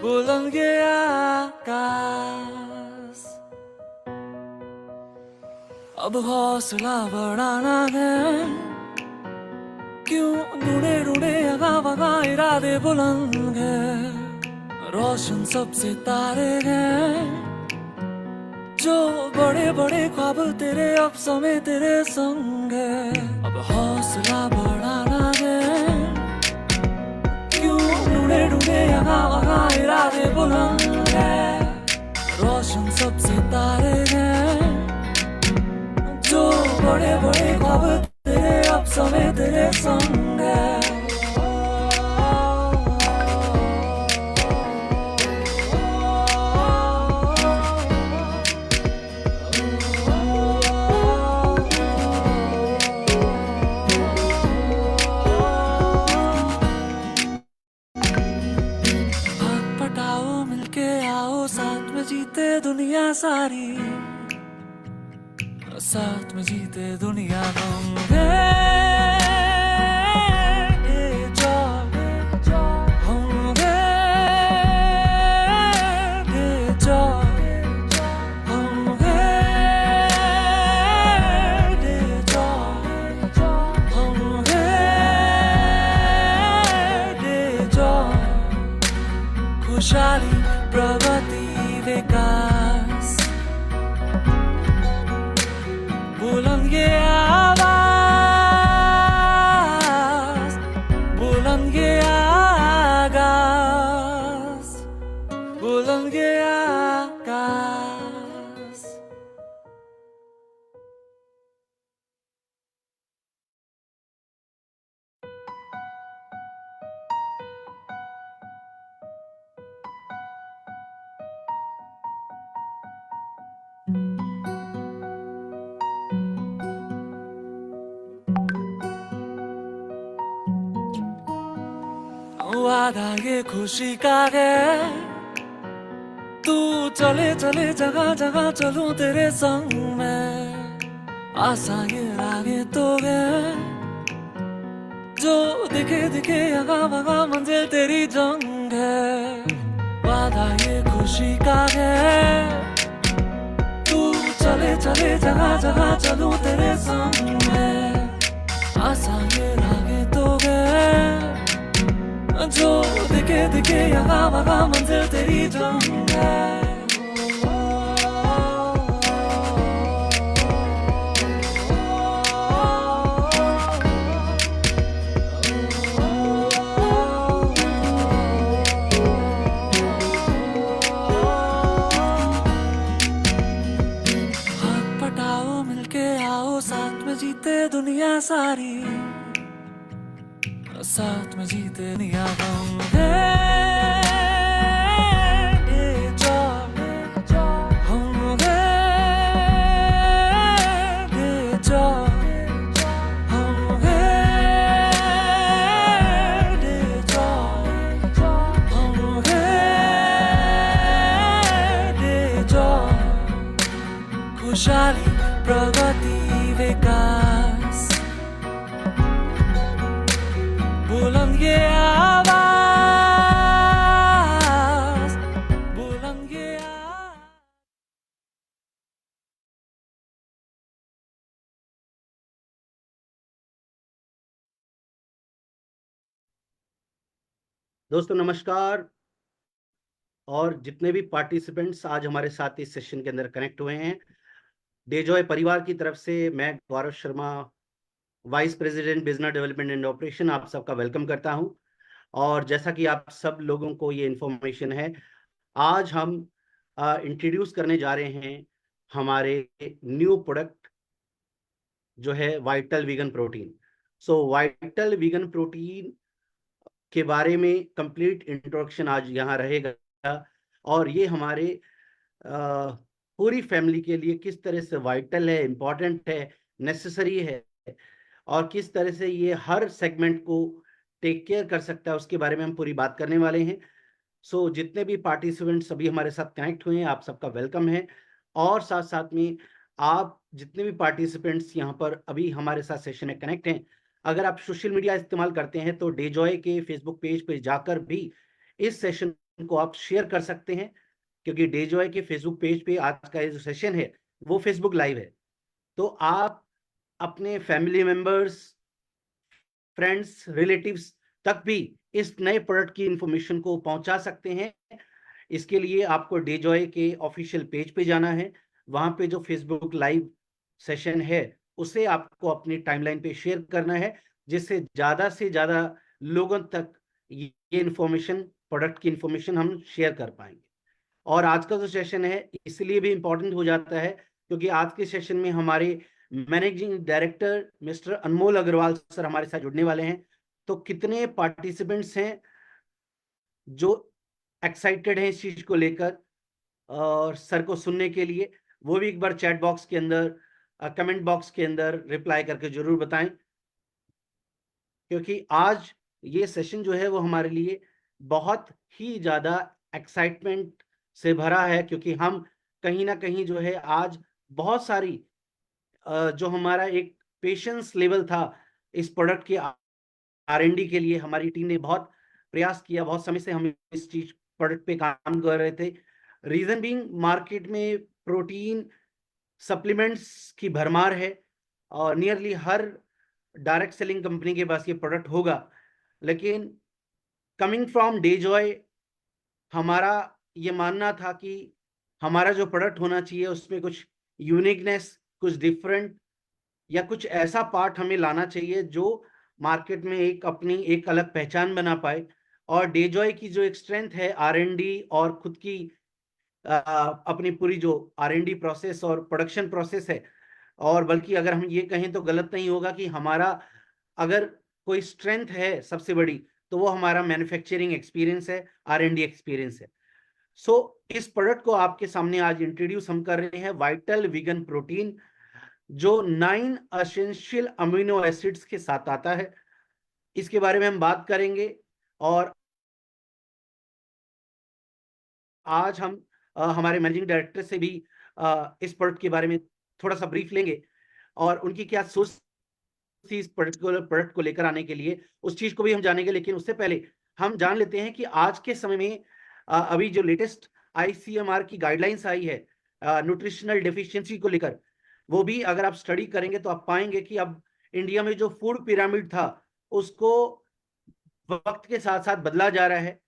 बुलंद ये आकाश, अब हौसला बढ़ाना है, क्यों ढूंढे ढूंढे अगा वगा इरादे बुलंद है। रोशन सबसे तारे हैं, जो बड़े बड़े ख्वाब तेरे अब समय तेरे संग है। अब हौसला बढ़ाना है, क्यों ढूंढे ढूंढे अगा वगा इरादे बुलंद है। रोशन सबसे तारे हैं, जो बड़े बड़े ख्वाब तेरे अब समय तेरे संग है। हाथ पटाओ मिलके आओ, साथ में जीते दुनिया सारी, साथ में जीते दुनिया होंगे। ये जो होंगे, ये जो होंगे, ये जो होंगे, ये जो खुशहाली प्रगति विकास, बुलंद ये आवाज, बुलंद ये आगाज, बुलंद ये आकाश। वादा ये खुशी का है, तू चले चले जगह जगह चलूं तेरे संग में। आशा ये रागे तो है, जो दिखे दिखे अगा वगा मंजिल तेरी जंग है। वादा ये खुशी का है, तू चले चले जगह जगह चलूं तेरे संग में। आशा ये रागे तो है, जो दिखे दिखे अगा वगा मंजिल तेरी जंग है। हाथ पटाओ मिलके आओ, साथ में जीते दुनिया सारी, साथ में जीते दुनिया होंगे। ये जो होंगे, ये जो होंगे, ये जो होंगे, ये जो खुशहाली प्रगति विकास, बुलंद ये आवाज, बुलंद ये आवाज। दोस्तों नमस्कार। और जितने भी पार्टिसिपेंट्स आज हमारे साथ इस सेशन के अंदर कनेक्ट हुए हैं, डेजॉय परिवार की तरफ से मैं Gaurav Sharma, vice president business development and operation, आप सबका वेलकम करता हूं। और जैसा कि आप सब लोगों को ये इन्फॉर्मेशन है, आज हम इंट्रोड्यूस करने जा रहे हैं हमारे न्यू प्रोडक्ट जो है वाइटल वीगन प्रोटीन। सो वाइटल वीगन प्रोटीन के बारे में कंप्लीट इंट्रोडक्शन आज यहाँ रहेगा, और ये हमारे पूरी फैमिली के लिए किस तरह से वाइटल है, इम्पॉर्टेंट है, नेसेसरी है, और किस तरह से ये हर सेगमेंट को टेक केयर कर सकता है, उसके बारे में हम पूरी बात करने वाले हैं। सो जितने भी पार्टिसिपेंट्स सभी हमारे साथ कनेक्ट हुए हैं, आप सबका वेलकम है। और साथ साथ में आप जितने भी पार्टिसिपेंट्स यहाँ पर अभी हमारे साथ सेशन में कनेक्ट हैं, अगर आप सोशल मीडिया इस्तेमाल करते हैं तो डेजॉय के फेसबुक पेज पे जाकर भी इस सेशन को आप शेयर कर सकते हैं, क्योंकि डेजॉय के फेसबुक पेज पे आज का ये जो सेशन है वो फेसबुक लाइव है। तो आप अपने फैमिली मेंबर्स, फ्रेंड्स, रिलेटिव्स तक भी इस नए प्रोडक्ट की इंफॉर्मेशन को पहुंचा सकते हैं। इसके लिए आपको डेजॉय के ऑफिशियल पेज पे जाना है। वहां पे जो फेसबुक लाइव सेशन है उसे आपको अपनी टाइमलाइन पे शेयर करना है, जिससे ज्यादा से ज्यादा लोगों तक ये इंफॉर्मेशन, प्रोडक्ट की इंफॉर्मेशन हम शेयर कर पाएंगे। और आज का जो सेशन है इसलिए भी इम्पोर्टेंट हो जाता है क्योंकि आज के सेशन में हमारे मैनेजिंग डायरेक्टर मिस्टर अनमोल अग्रवाल सर हमारे साथ जुड़ने वाले हैं। तो कितने पार्टिसिपेंट्स हैं जो एक्साइटेड हैं इस चीज को लेकर और सर को सुनने के लिए, वो भी एक बार चैट बॉक्स के अंदर, कमेंट बॉक्स के अंदर रिप्लाई करके जरूर बताएं, क्योंकि आज ये सेशन जो है वो हमारे लिए बहुत ही ज्यादा एक्साइटमेंट से भरा है, क्योंकि हम कहीं ना कहीं जो है आज बहुत सारी जो हमारा एक पेशेंस लेवल था इस प्रोडक्ट के R&D के लिए, हमारी टीम ने बहुत प्रयास किया। बहुत समय से हम इस चीज प्रोडक्ट पे काम कर रहे थे। रीजन बीइंग, मार्केट में प्रोटीन सप्लीमेंट्स की भरमार है और नियरली हर डायरेक्ट सेलिंग कंपनी के पास ये प्रोडक्ट होगा, लेकिन कमिंग फ्रॉम डेजॉय हमारा ये मानना था कि हमारा जो प्रोडक्ट होना चाहिए उसमें कुछ यूनिकनेस, कुछ डिफरेंट या कुछ ऐसा पार्ट हमें लाना चाहिए जो मार्केट में एक अपनी एक अलग पहचान बना पाए। और डेजॉय की जो एक स्ट्रेंथ है R&D और खुद की अपनी पूरी जो R&D प्रोसेस और प्रोडक्शन प्रोसेस है, और बल्कि अगर हम ये कहें तो गलत नहीं होगा कि हमारा अगर कोई स्ट्रेंथ है सबसे बड़ी तो वो हमारा मैन्युफैक्चरिंग एक्सपीरियंस है, R&D एक्सपीरियंस है। सो इस प्रोडक्ट को आपके सामने आज इंट्रोड्यूस हम कर रहे हैं, वाइटल वीगन प्रोटीन, जो 9 एसेंशियल अमीनो एसिड्स के साथ आता है। इसके बारे में हम बात करेंगे और आज हम हमारे मैनेजिंग डायरेक्टर से भी इस प्रोडक्ट के बारे में थोड़ा सा ब्रीफ लेंगे और उनकी क्या सोच थी इस पर्टिकुलर प्रोडक्ट को लेकर आने के लिए, उस चीज को भी हम जानेंगे। लेकिन उससे पहले हम जान लेते हैं कि आज के समय में अभी जो लेटेस्ट ICMR की गाइडलाइंस आई है न्यूट्रिशनल डेफिशिएंसी को लेकर, वो भी अगर आप स्टडी करेंगे तो आप पाएंगे कि अब इंडिया में जो फूड पिरामिड था उसको वक्त के साथ साथ बदला जा रहा है।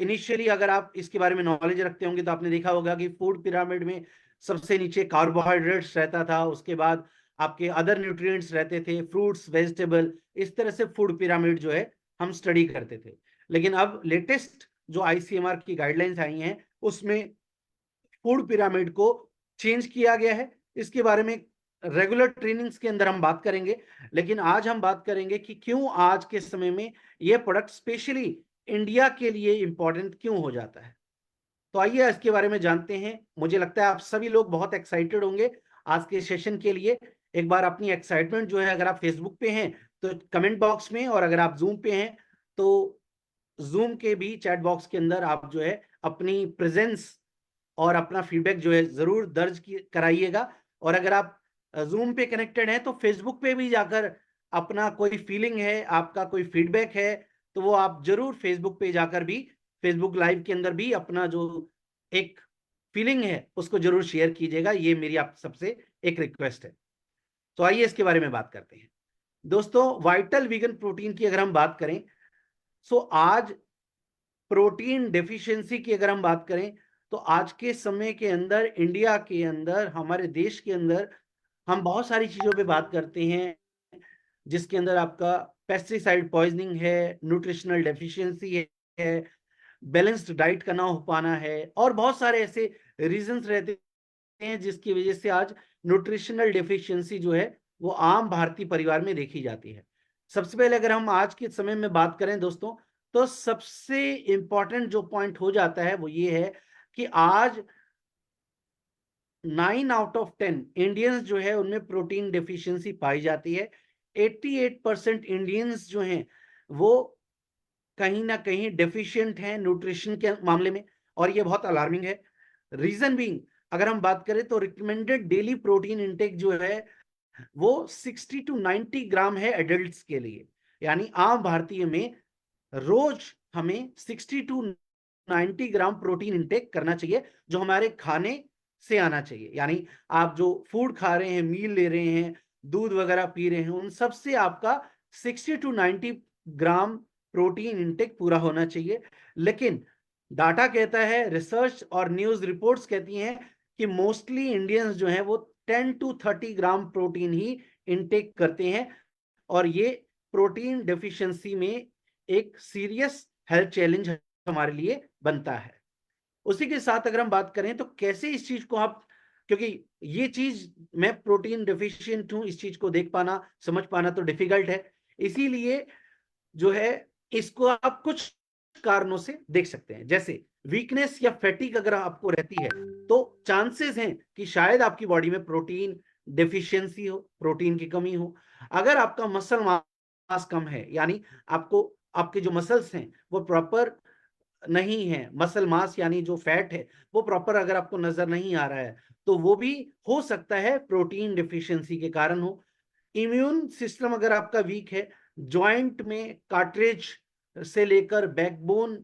इनिशियली अगर आप इसके बारे में नॉलेज रखते होंगे तो आपने देखा होगा कि फूड पिरामिड में सबसे नीचे कार्बोहाइड्रेट्स रहता था, उसके बाद आपके अदर न्यूट्रिएंट्स रहते थे, फ्रूट्स, वेजिटेबल, इस तरह से फूड पिरामिड जो है हम स्टडी करते थे। लेकिन अब लेटेस्ट जो ICMR की गाइडलाइंस आई हैं उसमें फूड पिरामिड को चेंज किया गया है। इसके बारे में रेगुलर ट्रेनिंग्स के अंदर हम बात करेंगे, लेकिन आज हम बात करेंगे कि क्यों आज के समय में यह प्रोडक्ट स्पेशली इंडिया के लिए इंपॉर्टेंट क्यों हो जाता है। तो आइए इसके बारे में जानते हैं। मुझे लगता है आप सभी लोग बहुत एक्साइटेड होंगे आज के सेशन के लिए। एक बार अपनी एक्साइटमेंट जो है, अगर आप फेसबुक पे हैं तो कमेंट बॉक्स में, और अगर आप जूम पे हैं तो जूम के भी चैट बॉक्स के अंदर आप जो है अपनी प्रेजेंस और अपना फीडबैक जो है जरूर दर्ज कराइएगा। और अगर आप जूम पे कनेक्टेड हैं तो फेसबुक पे भी जाकर अपना कोई फीलिंग है, आपका कोई फीडबैक है, तो वो आप जरूर फेसबुक पे जाकर भी, फेसबुक लाइव के अंदर भी अपना जो एक फीलिंग है उसको जरूर शेयर कीजिएगा। ये मेरी आप सबसे एक रिक्वेस्ट है। तो आइए इसके बारे में बात करते हैं। दोस्तों, वाइटल वीगन प्रोटीन की अगर हम बात करें, सो आज प्रोटीन डेफिशिएंसी की अगर हम बात करें तो आज के समय के अंदर इंडिया के अंदर, हमारे देश के अंदर हम बहुत सारी चीजों पे बात करते हैं, जिसके अंदर आपका पेस्टिसाइड पॉइजनिंग है, न्यूट्रिशनल डेफिशिएंसी है, बैलेंस्ड डाइट का ना हो पाना है, और बहुत सारे ऐसे रीजंस रहते हैं जिसकी वजह से आज न्यूट्रिशनल डेफिशिएंसी जो है वो आम भारतीय परिवार में देखी जाती है। सबसे पहले अगर हम आज के समय में बात करें दोस्तों, तो सबसे इंपॉर्टेंट जो पॉइंट हो जाता है वो ये है कि आज 9 आउट ऑफ 10 इंडियंस जो है उनमें प्रोटीन डेफिशिएंसी पाई जाती है। 88% इंडियंस जो हैं वो कहीं ना कहीं डेफिशिएंट हैं न्यूट्रिशन के मामले में, और ये बहुत अलार्मिंग है। रीजन बीइंग, अगर हम बात करें तो रिकमेंडेड डेली प्रोटीन इंटेक जो है वो 60 टू 90 ग्राम है एडल्ट्स के लिए। यानी आम भारतीय में रोज हमें 60 टू 90 ग्राम प्रोटीन इंटेक करना चाहिए, जो हमारे खाने से आना चाहिए। यानी आप जो फूड खा रहे हैं, मील ले रहे हैं, दूध वगैरह पी रहे हैं, उन सब से आपका 60 टू 90 ग्राम प्रोटीन इंटेक पूरा होना चाहिए। लेकिन डाटा कहता है, रिसर्च और न्यूज़ रिपोर्ट्स कहती हैं कि मोस्टली इंडियंस जो हैं वो 10 टू 30 ग्राम प्रोटीन ही इंटेक करते हैं, और ये प्रोटीन डेफिशिएंसी में एक सीरियस हेल्थ चैलेंज हमारे लिए बनता है। उसी के साथ अगर हम बात करें तो कैसे इस चीज को आप, क्योंकि ये चीज, मैं प्रोटीन डेफिशिएंट हूं, इस चीज को देख पाना, समझ पाना तो डिफिकल्ट है, इसीलिए जो है इसको आप कुछ कारणों से देख सकते हैं। जैसे वीकनेस या फैटिक अगर आपको रहती है तो चांसेस हैं कि शायद आपकी बॉडी में प्रोटीन डेफिशिएंसी हो, प्रोटीन की कमी हो। अगर आपका मसल मास कम है, यानी आपको, आपके जो मसल्स हैं वो प्रॉपर नहीं है, मसल मास यानी जो फैट है वो प्रॉपर अगर आपको नजर नहीं आ रहा है, तो वो भी हो सकता है प्रोटीन डिफिशियंसी के कारण हो। इम्यून सिस्टम अगर आपका वीक है, जॉइंट में कार्ट्रिज से लेकर बैकबोन,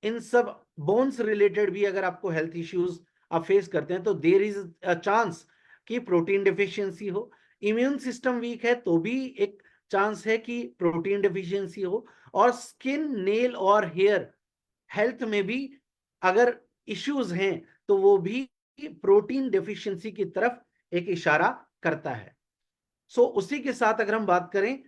इन सब बोन्स रिलेटेड भी अगर आपको हेल्थ इश्यूज आप फेस करते हैं, तो देयर इज अ चांस कि प्रोटीन डिफिशियंसी हो। इम्यून सिस्टम वीक है तो भी एक चांस है कि प्रोटीन डिफिशियंसी हो। और स्किन, नेल और हेयर हेल्थ में भी अगर इश्यूज हैं तो वो भी प्रोटीन डेफिशिएंसी की तरफ एक इशारा करता है। उसी के साथ अगर हम बात करें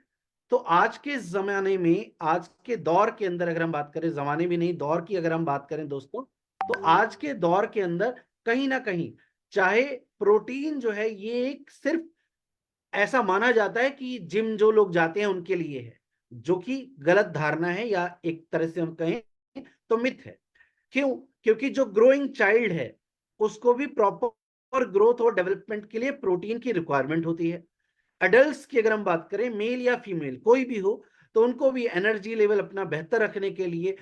तो आज के जमाने में, आज के दौर के अंदर अगर हम बात करें, जमाने भी नहीं दौर की अगर हम बात करें दोस्तों, तो आज के दौर के अंदर कहीं ना कहीं चाहे प्रोटीन जो है ये एक सिर्फ ऐसा माना जाता है कि जिम जो लोग जाते हैं उनके लिए है, जो कि गलत धारणा है, या एक तरह से हम कहें तो मिथ है। क्यों? क्योंकि जो ग्रोइंग चाइल्ड है उसको भी प्रॉपर ग्रोथ और डेवलपमेंट के लिए प्रोटीन की रिक्वायरमेंट होती है। अडल्ट्स की अगर हम बात करें, मेल या फीमेल कोई भी हो, तो उनको भी एनर्जी लेवल अपना बेहतर रखने के लिए,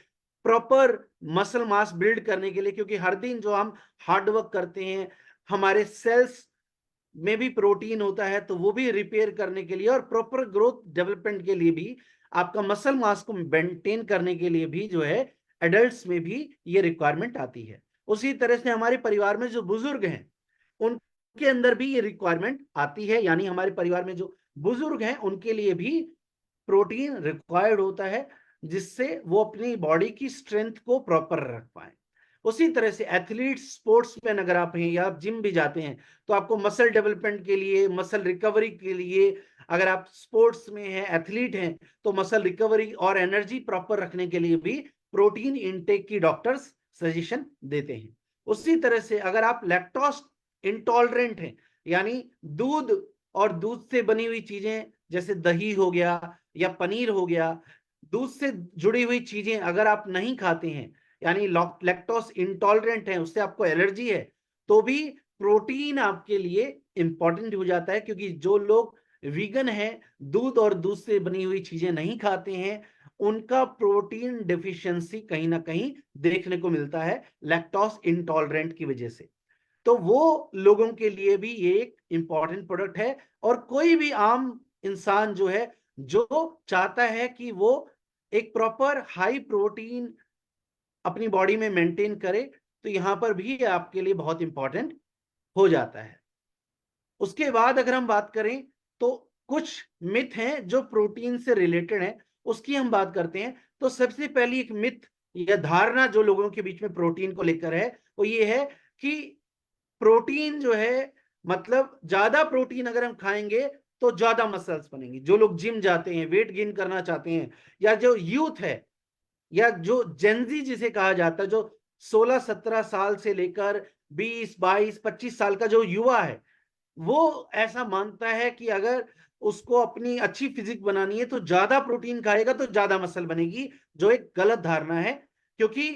प्रॉपर मसल मास बिल्ड करने के लिए, क्योंकि हर दिन जो हम हार्ड वर्क करते हैं, हमारे सेल्स में भी प्रोटीन होता है, तो वो भी रिपेयर करने के लिए और प्रॉपर ग्रोथ डेवलपमेंट के लिए भी, आपका मसल मास को मेंटेन करने के लिए भी जो है एडल्ट्स में भी ये रिक्वायरमेंट आती है। उसी तरह से हमारे परिवार में जो बुजुर्ग हैं उनके अंदर भी ये रिक्वायरमेंट आती है, यानी हमारे परिवार में जो बुजुर्ग हैं उनके लिए भी प्रोटीन रिक्वायर्ड होता है, जिससे वो अपनी बॉडी की स्ट्रेंथ को प्रॉपर रख पाए। उसी तरह से एथलीट, स्पोर्ट्समैन अगर आप हैं या आप जिम भी जाते हैं, तो आपको मसल डेवलपमेंट के लिए, मसल रिकवरी के लिए, अगर आप स्पोर्ट्स में हैं, एथलीट हैं, तो मसल रिकवरी और एनर्जी प्रॉपर रखने के लिए भी प्रोटीन इनटेक की डॉक्टर्स सजेशन देते हैं। उसी तरह से अगर आप लैक्टोज इंटॉलरेंट हैं, यानी दूध और दूध से बनी हुई चीजें जैसे दही हो गया या पनीर हो गया, दूध से जुड़ी हुई चीजें अगर आप नहीं खाते हैं, यानी लैक्टोज इंटॉलरेंट है, उससे आपको एलर्जी है, तो भी प्रोटीन आपके लिए इंपॉर्टेंट हो जाता है। क्योंकि जो लोग वीगन है, दूध और दूध से बनी हुई चीजें नहीं खाते हैं, उनका प्रोटीन डिफिशियंसी कहीं ना कहीं देखने को मिलता है लैक्टोज इंटॉलरेंट की वजह से। तो वो लोगों के लिए भी ये एक इंपॉर्टेंट प्रोडक्ट है। और कोई भी आम इंसान जो है, जो चाहता है कि वो एक प्रॉपर हाई प्रोटीन अपनी बॉडी में मेंटेन करे, तो यहां पर भी आपके लिए बहुत इंपॉर्टेंट हो जाता है। उसके बाद अगर हम बात करें तो कुछ मिथ हैं जो प्रोटीन से रिलेटेड हैं, उसकी हम बात करते हैं। तो सबसे पहली एक मिथ या धारणा जो लोगों के बीच में प्रोटीन को लेकर है, वो ये है कि प्रोटीन जो है, मतलब ज्यादा प्रोटीन अगर हम खाएंगे तो ज्यादा मसल्स बनेंगे। जो लोग जिम जाते हैं, वेट गेन करना चाहते हैं, या जो यूथ है, या जो जेनजी जिसे कहा जाता है, जो 16-17 साल से लेकर 20-22-25 साल का जो युवा है, वो ऐसा मानता है कि अगर उसको अपनी अच्छी फिजिक बनानी है तो ज्यादा प्रोटीन खाएगा तो ज्यादा मसल बनेगी, जो एक गलत धारणा है। क्योंकि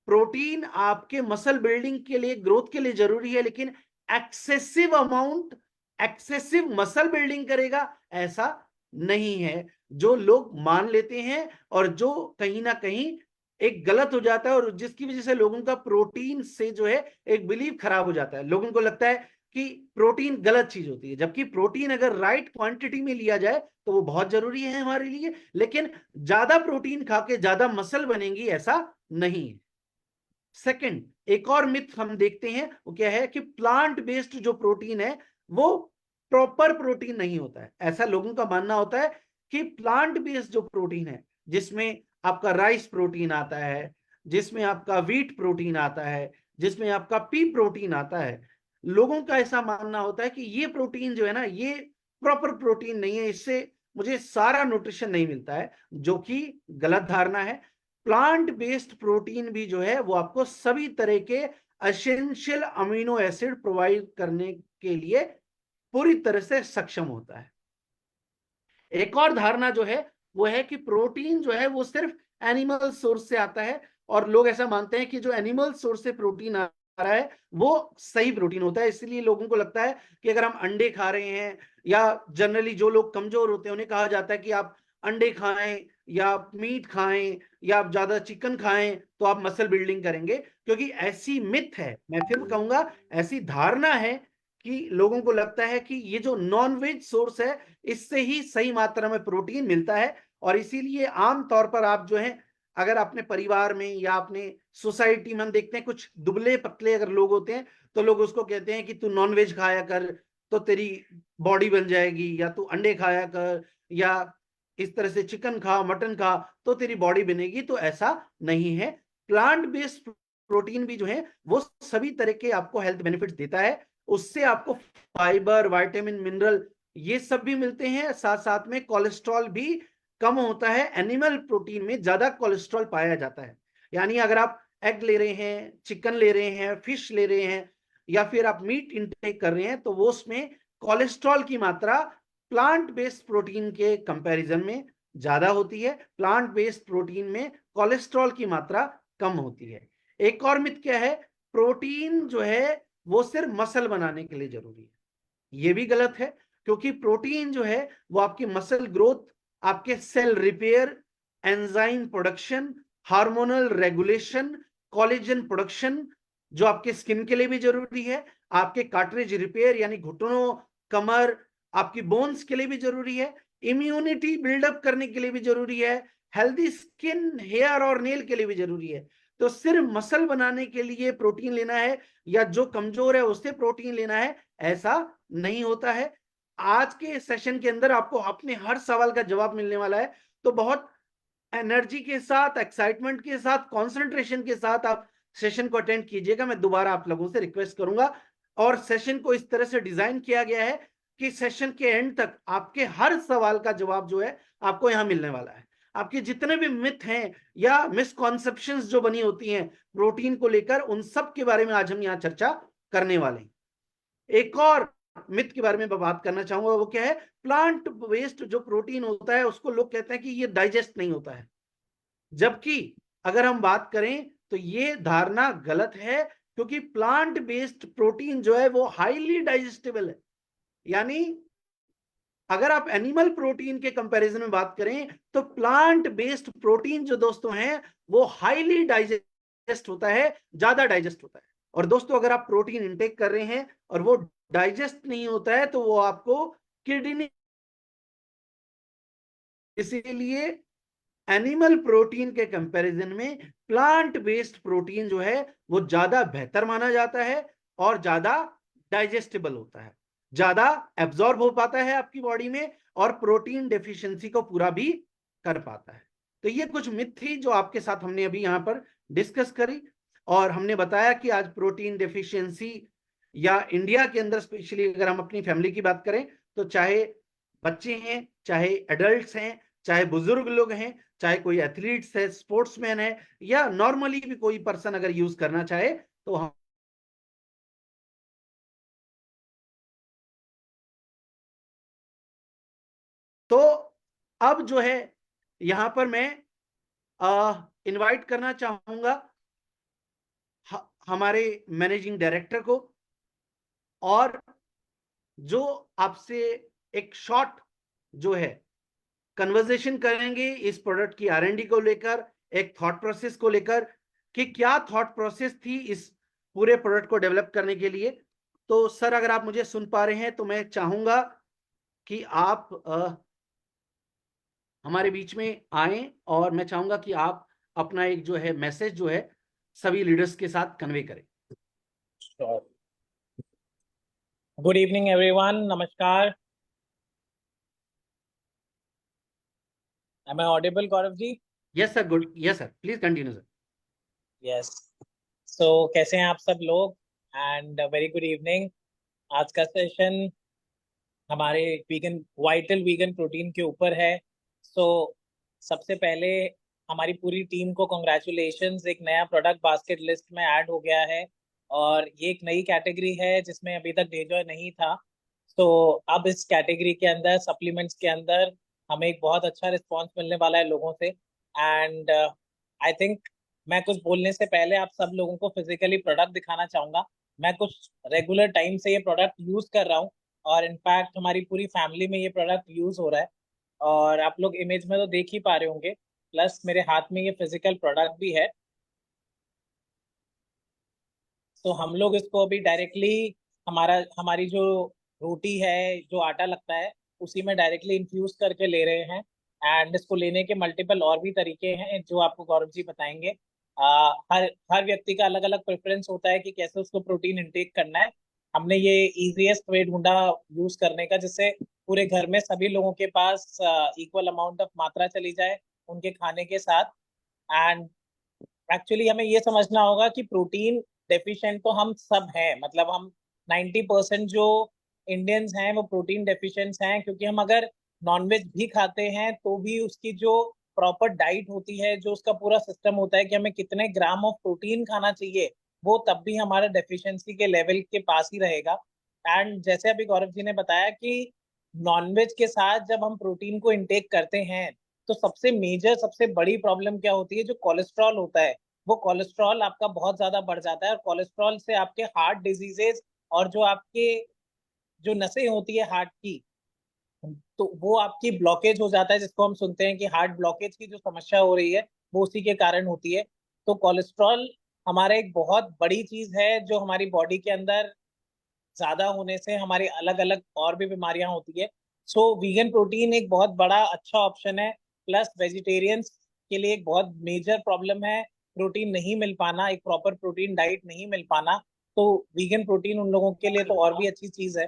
प्रोटीन आपके मसल बिल्डिंग के लिए, ग्रोथ के लिए जरूरी है, लेकिन excessive amount excessive muscle building करेगा ऐसा नहीं है, जो लोग मान लेते हैं, और जो कहीं ना कहीं एक गलत हो जाता है, और जिसकी वजह से लोगों का प्रोटीन से जो है एक बिलीव खराब हो जाता है। लोगों को लगता है कि प्रोटीन गलत चीज होती है, जबकि प्रोटीन अगर राइट क्वांटिटी में लिया जाए तो वो बहुत जरूरी है हमारे लिए। लेकिन ज्यादा प्रोटीन खा के ज्यादा मसल बनेंगी ऐसा नहीं है। सेकंड, एक और मिथ हम देखते हैं, वो क्या है कि प्लांट बेस्ड जो प्रोटीन है वो प्रॉपर प्रोटीन नहीं होता है। ऐसा लोगों का मानना होता है कि प्लांट बेस्ड जो प्रोटीन है, जिसमें आपका राइस प्रोटीन आता है, जिसमें आपका व्हीट प्रोटीन आता है, जिसमें आपका पी प्रोटीन आता है, लोगों का ऐसा मानना होता है कि ये प्रोटीन जो है ना, ये प्रॉपर प्रोटीन नहीं है, इससे मुझे सारा न्यूट्रिशन नहीं मिलता है, जो कि गलत धारणा है। प्लांट बेस्ड प्रोटीन भी जो है वो आपको सभी तरह के एसेंशियल अमीनो एसिड प्रोवाइड करने के लिए पूरी तरह से सक्षम होता है। एक और धारणा जो है वो है कि प्रोटीन जो है वो सिर्फ एनिमल सोर्स से आता है, और लोग ऐसा मानते हैं कि जो एनिमल सोर्स से प्रोटीन आ रहा है वो सही प्रोटीन होता है। इसलिए लोगों को लगता है कि अगर हम अंडे खा रहे हैं, या जनरली जो लोग कमजोर होते हैं उन्हें कहा जाता है कि आप अंडे खाएं या मीट खाएं या आप ज्यादा चिकन खाएं तो आप मसल बिल्डिंग करेंगे, क्योंकि ऐसी मिथ है, मैं फिर कहूंगा ऐसी धारणा है कि लोगों को लगता है कि ये जो नॉन वेज सोर्स है इससे ही सही मात्रा में प्रोटीन मिलता है। और इसीलिए आमतौर पर आप जो है, अगर अपने परिवार में या अपने सोसाइटी में हम देखते हैं कुछ दुबले पतले अगर लोग होते हैं, तो लोग उसको कहते हैं कि तू नॉनवेज खाया कर तो तेरी बॉडी बन जाएगी, या तू अंडे खाया कर, या इस तरह से चिकन खा मटन खा तो तेरी बॉडी बनेगी। तो ऐसा नहीं है। प्लांट बेस्ड प्रोटीन भी जो है वो सभी तरह के आपको हेल्थ बेनिफिट्स देता है। उससे आपको फाइबर, विटामिन, मिनरल ये सब भी मिलते हैं, साथ साथ में कोलेस्ट्रॉल भी कम होता है। एनिमल प्रोटीन में ज्यादा कोलेस्ट्रॉल पाया जाता है, यानी अगर आप एग ले रहे हैं, चिकन ले रहे हैं, फिश ले रहे हैं, या फिर आप मीट इंटेक कर रहे हैं, तो वो उसमें कोलेस्ट्रॉल की मात्रा प्लांट बेस्ड प्रोटीन के कंपैरिजन में ज्यादा होती है। प्लांट बेस्ड प्रोटीन में कोलेस्ट्रॉल की मात्रा कम होती है। एक और मिथ क्या है, प्रोटीन जो है वो सिर्फ मसल बनाने के लिए जरूरी है। ये भी गलत है, क्योंकि प्रोटीन जो है वो आपकी मसल ग्रोथ, आपके cell repair, enzyme production, hormonal regulation, collagen production जो आपके स्किन के लिए भी जरूरी है, आपके कार्ट्रिज रिपेयर यानी घुटनों, कमर, आपकी बोन्स के लिए भी जरूरी है, इम्यूनिटी बिल्डअप करने के लिए भी जरूरी है, हेल्दी स्किन, हेयर और नेल के लिए भी जरूरी है। तो सिर्फ मसल बनाने के लिए प्रोटीन लेना है या जो कमजोर है उससे प्रोटीन लेना है, ऐसा नहीं होता है। आज के सेशन के अंदर आपको अपने हर सवाल का जवाब मिलने वाला है, तो बहुत एनर्जी के साथ, एक्साइटमेंट के साथ, कंसंट्रेशन के साथ आप सेशन को अटेंड कीजिएगा। मैं दोबारा आप लोगों से रिक्वेस्ट करूंगा। और सेशन को इस तरह से डिजाइन किया गया है कि सेशन के एंड तक आपके हर सवाल का जवाब जो है आपको यहां मिलने वाला है। आपके जितने भी मिथ हैं या मिसकॉन्सेप्शंस जो बनी होती हैं प्रोटीन को लेकर, उन सब के बारे में आज हम यहाँ चर्चा करने वाले हैं। एक और मिथ के बारे में मैं बात करना चाहूंगा, वो क्या है, प्लांट बेस्ड जो प्रोटीन होता है उसको लोग कहते हैं कि ये डाइजेस्ट नहीं होता है। जबकि अगर हम बात करें तो ये धारणा गलत है, क्योंकि प्लांट बेस्ड प्रोटीन जो है वो हाईली डाइजेस्टेबल है। यानी अगर आप एनिमल प्रोटीन के कंपैरिजन में बात करें तो प्लांट बेस्ड प्रोटीन जो दोस्तों हैं वो हाईली डाइजेस्ट होता है, ज्यादा डाइजेस्ट होता है। और दोस्तों अगर आप प्रोटीन इंटेक कर रहे हैं और वो डाइजेस्ट नहीं होता है तो वो आपको किडनी, इसीलिए एनिमल प्रोटीन के कंपैरिजन में प्लांट बेस्ड प्रोटीन जो है वो ज्यादा बेहतर माना जाता है और ज्यादा डाइजेस्टेबल होता है, ज्यादा एब्जॉर्ब हो पाता है आपकी बॉडी में, और प्रोटीन डेफिशिएंसी को पूरा भी कर पाता है। तो ये कुछ मिथ थी जो आपके साथ हमने अभी यहां पर डिस्कस करी, और हमने बताया कि आज प्रोटीन डेफिशिएंसी, या इंडिया के अंदर स्पेशली अगर हम अपनी फैमिली की बात करें, तो चाहे बच्चे हैं, चाहे एडल्ट्स हैं, चाहे बुजुर्ग लोग हैं, चाहे कोई एथलीट्स है, स्पोर्ट्समैन है, या नॉर्मली भी कोई पर्सन अगर यूज करना चाहे तो हम तो अब जो है यहां पर मैं इनवाइट करना चाहूंगा हमारे मैनेजिंग डायरेक्टर को, और जो आपसे एक शॉर्ट जो है कन्वर्सेशन करेंगे इस प्रोडक्ट की आर&डी को लेकर, एक थॉट प्रोसेस को लेकर कि क्या थॉट प्रोसेस थी इस पूरे प्रोडक्ट को डेवलप करने के लिए। तो सर अगर आप मुझे सुन पा रहे हैं तो मैं चाहूंगा कि आप हमारे बीच में आए, और मैं चाहूंगा कि आप अपना एक जो है मैसेज जो है सभी लीडर्स के साथ कन्वे करें। Sure. Good evening, everyone. Namaskar. Am I audible, Gaurav ji? Yes sir, good, yes sir, please continue sir. Yes. So, कैसे हैं आप सब लोग? And very good evening. आज का सेशन हमारे वाइटल वीगन प्रोटीन के ऊपर है। सबसे पहले हमारी पूरी टीम को कॉन्ग्रेचुलेशंस, एक नया प्रोडक्ट बास्केट लिस्ट में ऐड हो गया है और ये एक नई कैटेगरी है जिसमें अभी तक डेजॉय नहीं था। अब इस कैटेगरी के अंदर, सप्लीमेंट्स के अंदर, हमें एक बहुत अच्छा रिस्पांस मिलने वाला है लोगों से। एंड आई थिंक मैं कुछ बोलने से पहले आप सब लोगों को फिजिकली प्रोडक्ट दिखाना चाहूंगा। मैं कुछ रेगुलर टाइम से ये प्रोडक्ट यूज कर रहा हूँ और इनफैक्ट हमारी पूरी फैमिली में ये प्रोडक्ट यूज हो रहा है और आप लोग इमेज में तो देख ही पा रहे होंगे। प्लस मेरे हाथ में ये फिजिकल प्रोडक्ट भी है। तो हम लोग इसको अभी डायरेक्टली हमारी जो रोटी है, जो आटा लगता है, उसी में डायरेक्टली इन्फ्यूज करके ले रहे हैं। एंड इसको लेने के मल्टीपल और भी तरीके हैं जो आपको गौरव जी बताएंगे। हर हर व्यक्ति का अलग अलग प्रेफरेंस होता है कि कैसे उसको प्रोटीन इंटेक करना है। हमने ये इजीएस्ट वे ढूंढा यूज करने का, जिससे पूरे घर में सभी लोगों के पास इक्वल अमाउंट ऑफ मात्रा चली जाए उनके खाने के साथ। एंड एक्चुअली हमें ये समझना होगा कि प्रोटीन डेफिशिएंट तो हम सब हैं, मतलब हम 90% जो इंडियंस हैं वो प्रोटीन डेफिशिएंट्स हैं, क्योंकि हम अगर नॉनवेज भी खाते हैं तो भी उसकी जो प्रॉपर डाइट होती है, जो उसका पूरा सिस्टम होता है कि हमें कितने ग्राम ऑफ प्रोटीन खाना चाहिए, वो तब भी हमारा डेफिशिएंसी के लेवल के पास ही रहेगा। एंड जैसे अभी गौरव जी ने बताया कि नॉनवेज के साथ जब हम प्रोटीन को इंटेक करते हैं तो सबसे बड़ी प्रॉब्लम क्या होती है, जो कोलेस्ट्रॉल होता है, वो कोलेस्ट्रॉल आपका बहुत ज्यादा बढ़ जाता है और कोलेस्ट्रॉल से आपके हार्ट डिजीजेस और जो आपके जो नसें होती है हार्ट की, तो वो आपकी ब्लॉकेज हो जाता है, जिसको हम सुनते हैं कि हार्ट ब्लॉकेज की जो समस्या हो रही है वो उसी के कारण होती है। तो कोलेस्ट्रॉल हमारा एक बहुत बड़ी चीज है जो हमारी बॉडी के अंदर ज्यादा होने से हमारी अलग अलग और भी बीमारियां होती है। वीगन प्रोटीन एक बहुत बड़ा अच्छा ऑप्शन है। प्लस वेजिटेरियंस के लिए एक बहुत मेजर प्रॉब्लम है प्रोटीन नहीं मिल पाना, एक प्रॉपर प्रोटीन डाइट नहीं मिल पाना। तो वीगन प्रोटीन उन लोगों के लिए तो और भी अच्छी चीज है।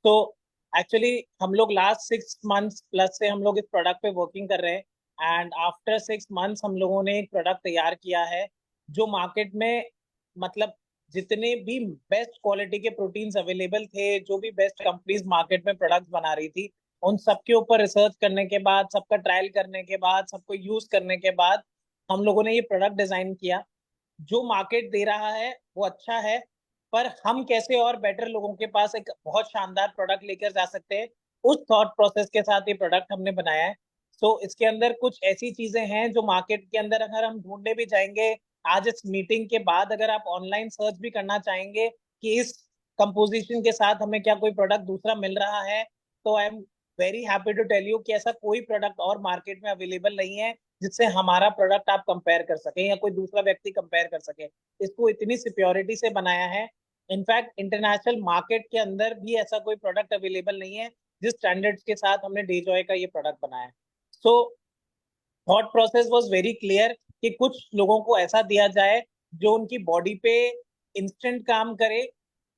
तो एक्चुअली हम लोग लास्ट 6 मंथ्स प्लस से हम लोग इस प्रोडक्ट पे वर्किंग कर रहे हैं एंड आफ्टर 6 मंथ्स हम लोगों ने एक प्रोडक्ट तैयार किया है जो मार्केट में, मतलब जितने भी बेस्ट क्वालिटी के प्रोटीन्स अवेलेबल थे, जो भी बेस्ट कंपनीज मार्केट में प्रोडक्ट्स बना रही थी, उन सबके ऊपर रिसर्च करने के बाद, सबका ट्रायल करने के बाद, सबको यूज करने के बाद हम लोगों ने ये प्रोडक्ट डिजाइन किया। जो मार्केट दे रहा है वो अच्छा है, पर हम कैसे और बेटर लोगों के पास एक बहुत शानदार प्रोडक्ट लेकर जा सकते हैं, उस थॉट प्रोसेस के साथ ये प्रोडक्ट हमने बनाया है। इसके अंदर कुछ ऐसी चीजें हैं जो मार्केट के अंदर अगर हम ढूंढने भी जाएंगे, आज इस मीटिंग के बाद अगर आप ऑनलाइन सर्च भी करना चाहेंगे कि इस कंपोजिशन के साथ हमें क्या कोई प्रोडक्ट दूसरा मिल रहा है, तो I am very happy to tell you कि ऐसा कोई प्रोडक्ट और मार्केट में अवेलेबल नहीं है जिससे हमारा प्रोडक्ट आप कंपेयर कर सकें या कोई दूसरा व्यक्ति कंपेयर कर सके। इसको इतनी सिक्योरिटी से बनाया है। इनफैक्ट इंटरनेशनल मार्केट के अंदर भी ऐसा कोई प्रोडक्ट अवेलेबल नहीं है जिस स्टैंडर्ड्स के साथ हमने डेजॉय का ये प्रोडक्ट बनाया है। So thought process was very clear कि कुछ लोगों को ऐसा दिया जाए जो उनकी बॉडी पे इंस्टेंट काम करे।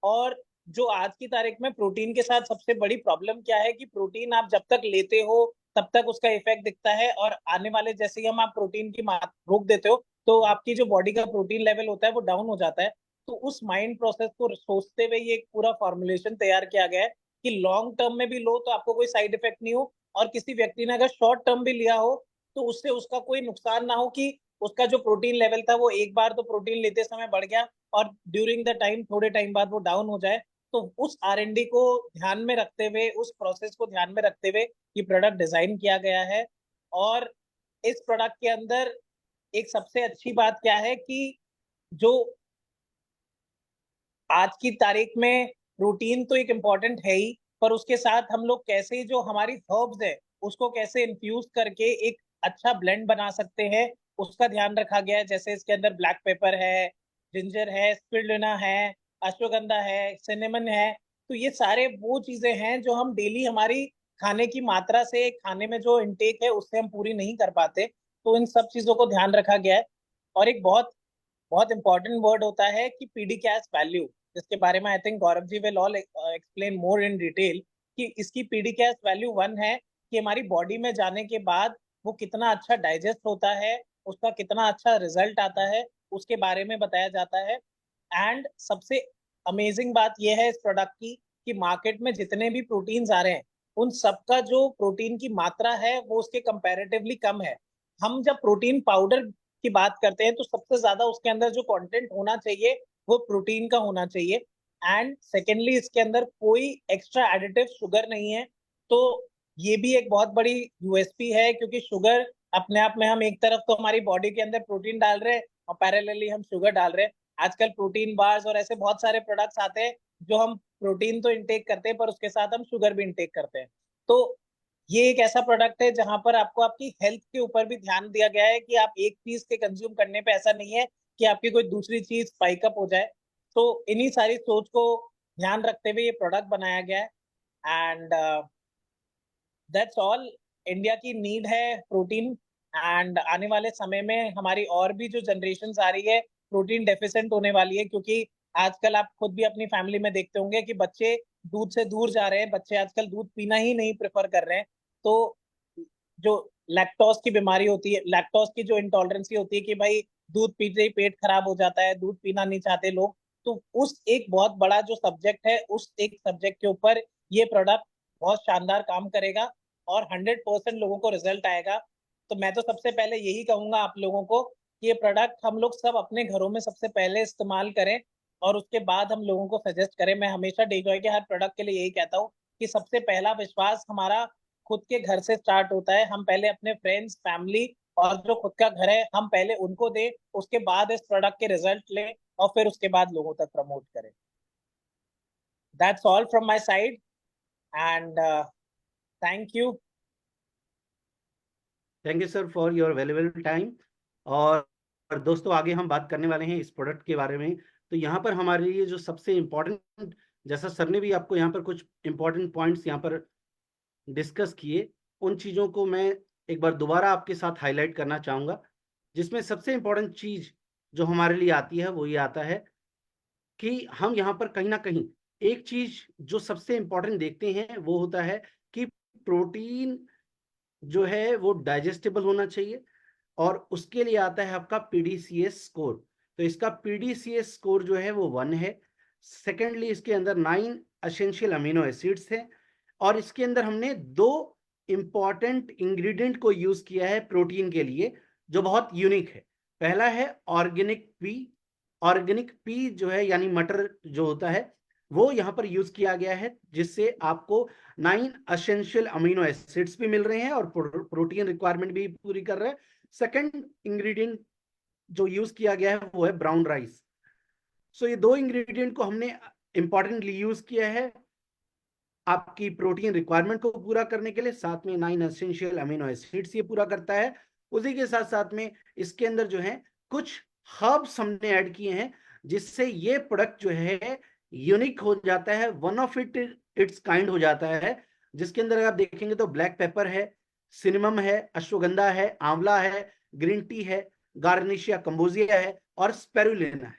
और जो आज की तारीख में प्रोटीन के साथ सबसे बड़ी प्रॉब्लम क्या है कि प्रोटीन आप जब तक लेते हो तब तक उसका इफेक्ट दिखता है, और आने वाले जैसे ही हम आप प्रोटीन की मात्रा रोक देते हो तो आपकी जो बॉडी का प्रोटीन लेवल होता है वो डाउन हो जाता है। तो उस माइंड प्रोसेस को सोचते हुए ये एक पूरा फॉर्मुलेशन तैयार किया गया है कि लॉन्ग टर्म में भी लो तो आपको कोई साइड इफेक्ट नहीं हो, और किसी व्यक्ति ने अगर शॉर्ट टर्म भी लिया हो तो उससे उसका कोई नुकसान ना हो कि उसका जो प्रोटीन लेवल था वो एक बार तो प्रोटीन लेते समय बढ़ गया और ड्यूरिंग द टाइम थोड़े टाइम बाद वो डाउन हो जाए। तो उस R&D को ध्यान में रखते हुए, उस प्रोसेस को ध्यान में रखते हुए ये प्रोडक्ट डिजाइन किया गया है। और इस प्रोडक्ट के अंदर एक सबसे अच्छी बात क्या है कि जो आज की तारीख में प्रोटीन तो एक इम्पॉर्टेंट है ही, पर उसके साथ हम लोग कैसे जो हमारी हर्ब्स है उसको कैसे इन्फ्यूज करके एक अच्छा ब्लेंड बना सकते हैं, उसका ध्यान रखा गया है। जैसे इसके अंदर ब्लैक पेपर है, जिंजर है, स्पिरुलिना है, अश्वगंधा है, सिनेमन है। तो ये सारे वो चीजें हैं जो हम डेली हमारी खाने की मात्रा से, खाने में जो इंटेक है उससे हम पूरी नहीं कर पाते। तो इन सब चीजों को ध्यान रखा गया है। और एक बहुत बहुत इंपॉर्टेंट वर्ड होता है कि पीडी कैश वैल्यू, जिसके बारे में I think Gaurav ji will all explain more in detail, कि इसकी पीडी कैश वैल्यू 1 है कि हमारी बॉडी में जाने के बाद वो कितना अच्छा डाइजेस्ट होता है, उसका कितना अच्छा रिजल्ट आता है, उसके बारे में बताया जाता है। एंड सबसे अमेजिंग बात यह है इस प्रोडक्ट की कि मार्केट में जितने भी प्रोटीन्स आ रहे हैं उन सबका जो प्रोटीन की मात्रा है वो उसके कंपैरेटिवली कम है। हम जब प्रोटीन पाउडर की बात करते हैं तो सबसे ज्यादा उसके अंदर जो कंटेंट होना चाहिए वो प्रोटीन का होना चाहिए। एंड सेकेंडली इसके अंदर कोई एक्स्ट्रा एडिटिव शुगर नहीं है। तो ये भी एक बहुत बड़ी यूएसपी है, क्योंकि शुगर अपने आप में, हम एक तरफ तो हमारी बॉडी के अंदर प्रोटीन डाल रहे हैं और पैरेलली हम शुगर डाल रहे हैं। आजकल प्रोटीन बार्स और ऐसे बहुत सारे प्रोडक्ट्स आते हैं जो हम प्रोटीन तो इंटेक करते हैं पर उसके साथ हम शुगर भी इंटेक करते हैं। तो ये एक ऐसा प्रोडक्ट है जहां पर आपको आपकी हेल्थ के ऊपर भी ध्यान दिया गया है कि आप एक चीज के कंज्यूम करने पे ऐसा नहीं है कि आपकी कोई दूसरी चीज स्पाइक अप हो जाए। तो इन्हीं सारी सोच को ध्यान रखते हुए ये प्रोडक्ट बनाया गया है। And that's all. इंडिया की नीड है प्रोटीन, एंड आने वाले समय में हमारी और भी जो जनरेशन आ रही है प्रोटीन डेफिशिएंट होने वाली है, क्योंकि आजकल आप खुद भी अपनी फैमिली में देखते होंगे कि बच्चे दूध से दूर जा रहे हैं, बच्चे आजकल दूध पीना ही नहीं प्रेफर कर रहे हैं। तो जो लैक्टोज की बीमारी होती है, लैक्टोज की जो इंटॉलरेंसी होती है कि भाई दूध पीते ही पेट खराब हो जाता है, दूध पीना नहीं चाहते लोग, तो उस एक बहुत बड़ा जो सब्जेक्ट है उस एक सब्जेक्ट के ऊपर ये प्रोडक्ट बहुत शानदार काम करेगा और 100% लोगों को रिजल्ट आएगा। तो मैं तो सबसे पहले यही कहूंगा आप लोगों को कि ये प्रोडक्ट हम लोग सब अपने घरों में सबसे पहले इस्तेमाल करें और उसके बाद हम लोगों को सजेस्ट करें। मैं हमेशा डेजॉय के हर प्रोडक्ट के लिए यही कहता हूँ कि सबसे पहला विश्वास हमारा खुद के घर से स्टार्ट होता है। हम पहले अपने फ्रेंड्स, फैमिली और जो खुद का घर है हम पहले उनको दें, उसके बाद इस प्रोडक्ट के रिजल्ट लें और फिर उसके बाद लोगों तक प्रमोट करें। That's all from my side and thank you. Thank you sir for your valuable time. और दोस्तों आगे हम बात करने वाले हैं इस प्रोडक्ट के बारे में। तो यहाँ पर हमारे लिए जो सबसे इम्पोर्टेंट, जैसा सर ने भी आपको यहाँ पर कुछ इम्पोर्टेंट पॉइंट्स यहाँ पर डिस्कस किए, उन चीज़ों को मैं एक बार दोबारा आपके साथ हाईलाइट करना चाहूँगा। जिसमें सबसे इम्पोर्टेंट चीज़ जो हमारे लिए आती है वो ये आता है कि हम यहाँ पर कहीं ना कहीं एक चीज़ जो सबसे इम्पोर्टेंट देखते हैं वो होता है कि प्रोटीन जो है वो डाइजेस्टेबल होना चाहिए, और उसके लिए आता है आपका पीडीसीएस स्कोर। तो इसका पीडीसीएस स्कोर जो है वो 1 है। सेकेंडली इसके अंदर 9 एसेंशियल अमीनो एसिड्स हैं, और इसके अंदर हमने 2 इंपॉर्टेंट इंग्रेडिएंट को यूज किया है प्रोटीन के लिए जो बहुत यूनिक है। पहला है ऑर्गेनिक पी। ऑर्गेनिक पी जो है यानी मटर जो होता है वो यहाँ पर यूज किया गया है, जिससे आपको 9 एसेंशियल अमीनो एसिड्स भी मिल रहे हैं और प्रोटीन रिक्वायरमेंट भी पूरी कर रहे हैं। सेकंड इंग्रेडिएंट जो यूज किया गया है वो है ब्राउन राइस। सो ये 2 इंग्रेडिएंट को हमने इंपॉर्टेंटली यूज किया है आपकी प्रोटीन रिक्वायरमेंट को पूरा करने के लिए। साथ में 9 एसेंशियल अमीनो एसिड्स ये पूरा करता है। उसी के साथ साथ में इसके अंदर जो है कुछ हर्ब्स हमने ऐड किए हैं, जिससे ये प्रोडक्ट जो है यूनिक हो जाता है, वन ऑफ इट्स काइंड हो जाता है। जिसके अंदर आप देखेंगे तो ब्लैक पेपर है, सिनेमम है, अश्वगंधा है, आंवला है, ग्रीन टी है, गार्निशिया कंबोजिया है और स्पेरुलिना है।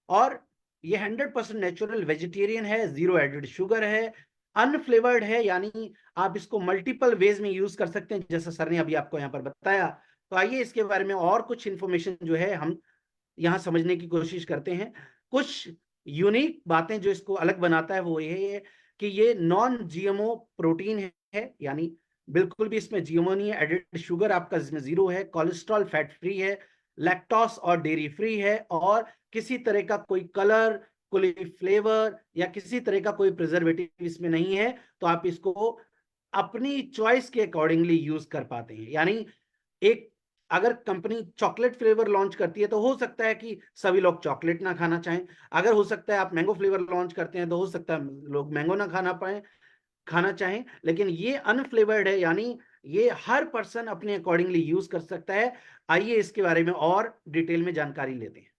और ये 100% नेचुरल वेजिटेरियन है, जीरो एडेड शुगर है, अनफ्लेवर्ड है, यानी आप इसको मल्टीपल वेज में यूज कर सकते हैं जैसा सर ने अभी आपको यहाँ पर बताया। तो आइए इसके बारे में और कुछ इंफॉर्मेशन जो है हम यहाँ समझने की कोशिश करते हैं। कुछ यूनिक बातें जो इसको अलग बनाता है वो ये है कि ये नॉन जीएमओ प्रोटीन है, यानी बिल्कुल भी इसमें जीएमओ नहीं है, एडेड शुगर आपका इसमें 0 है, कोलेस्ट्रॉल फैट फ्री है, लैक्टोस और डेयरी फ्री है, और किसी तरह का कोई कलर, कोई फ्लेवर या किसी तरह का कोई प्रिजर्वेटिव इसमें नहीं है। तो आप इसको अपनी चॉइस के अकॉर्डिंगली यूज कर पाते हैं। यानी एक अगर कंपनी चॉकलेट फ्लेवर लॉन्च करती है तो हो सकता है कि सभी लोग चॉकलेट ना खाना चाहें। अगर हो सकता है आप मैंगो फ्लेवर लॉन्च करते हैं तो हो सकता है लोग मैंगो ना खाना चाहें। लेकिन ये अनफ्लेवर्ड है, यानी ये हर पर्सन अपने अकॉर्डिंगली यूज कर सकता है। आइए इसके बारे में और डिटेल में जानकारी लेते हैं।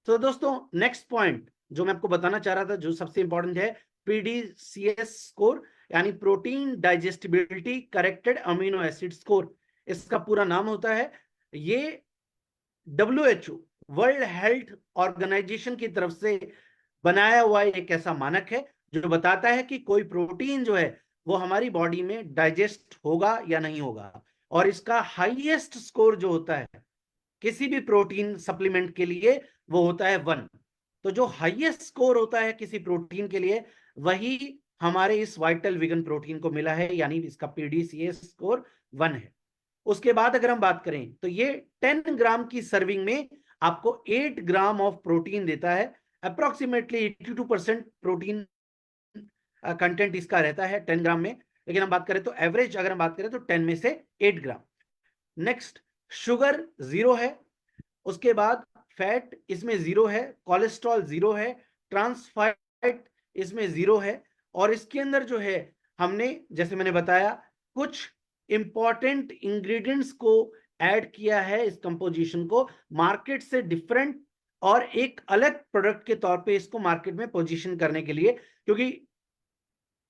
तो दोस्तों नेक्स्ट पॉइंट जो मैं आपको बताना चाह रहा था, जो सबसे इंपॉर्टेंट है, पीडीसीएस स्कोर यानी protein digestibility corrected amino acid score. इसका पूरा नाम होता है, ये WHO वर्ल्ड हेल्थ ऑर्गेनाइजेशन की तरफ से बनाया हुआ एक ऐसा मानक है जो बताता है कि कोई प्रोटीन जो है वो हमारी बॉडी में डाइजेस्ट होगा या नहीं होगा, और इसका हाईएस्ट स्कोर जो होता है किसी भी प्रोटीन सप्लीमेंट के लिए वो होता है 1। तो जो हाईएस्ट स्कोर होता है किसी प्रोटीन के लिए वही हमारे इस वाइटल वीगन प्रोटीन को मिला है, यानी इसका पीडीसीएस स्कोर 1 है। उसके बाद अगर हम बात करें तो ये 10 ग्राम की सर्विंग में आपको 8 ग्राम ऑफ प्रोटीन देता है। अप्रोक्सीमेटली 82% प्रोटीन कंटेंट इसका रहता है 10 ग्राम में, लेकिन हम बात करें तो एवरेज अगर हम बात करें तो 10 में से 8 ग्राम। नेक्स्ट, शुगर 0 है, उसके बाद फैट इसमें 0 है, कोलेस्ट्रॉल 0 है, ट्रांस फैट इसमें 0 है, और इसके अंदर जो है हमने जैसे मैंने बताया कुछ इंपॉर्टेंट इंग्रेडिएंट्स को ऐड किया है इस कंपोजिशन को मार्केट से डिफरेंट और एक अलग प्रोडक्ट के तौर पे इसको मार्केट में पोजीशन करने के लिए, क्योंकि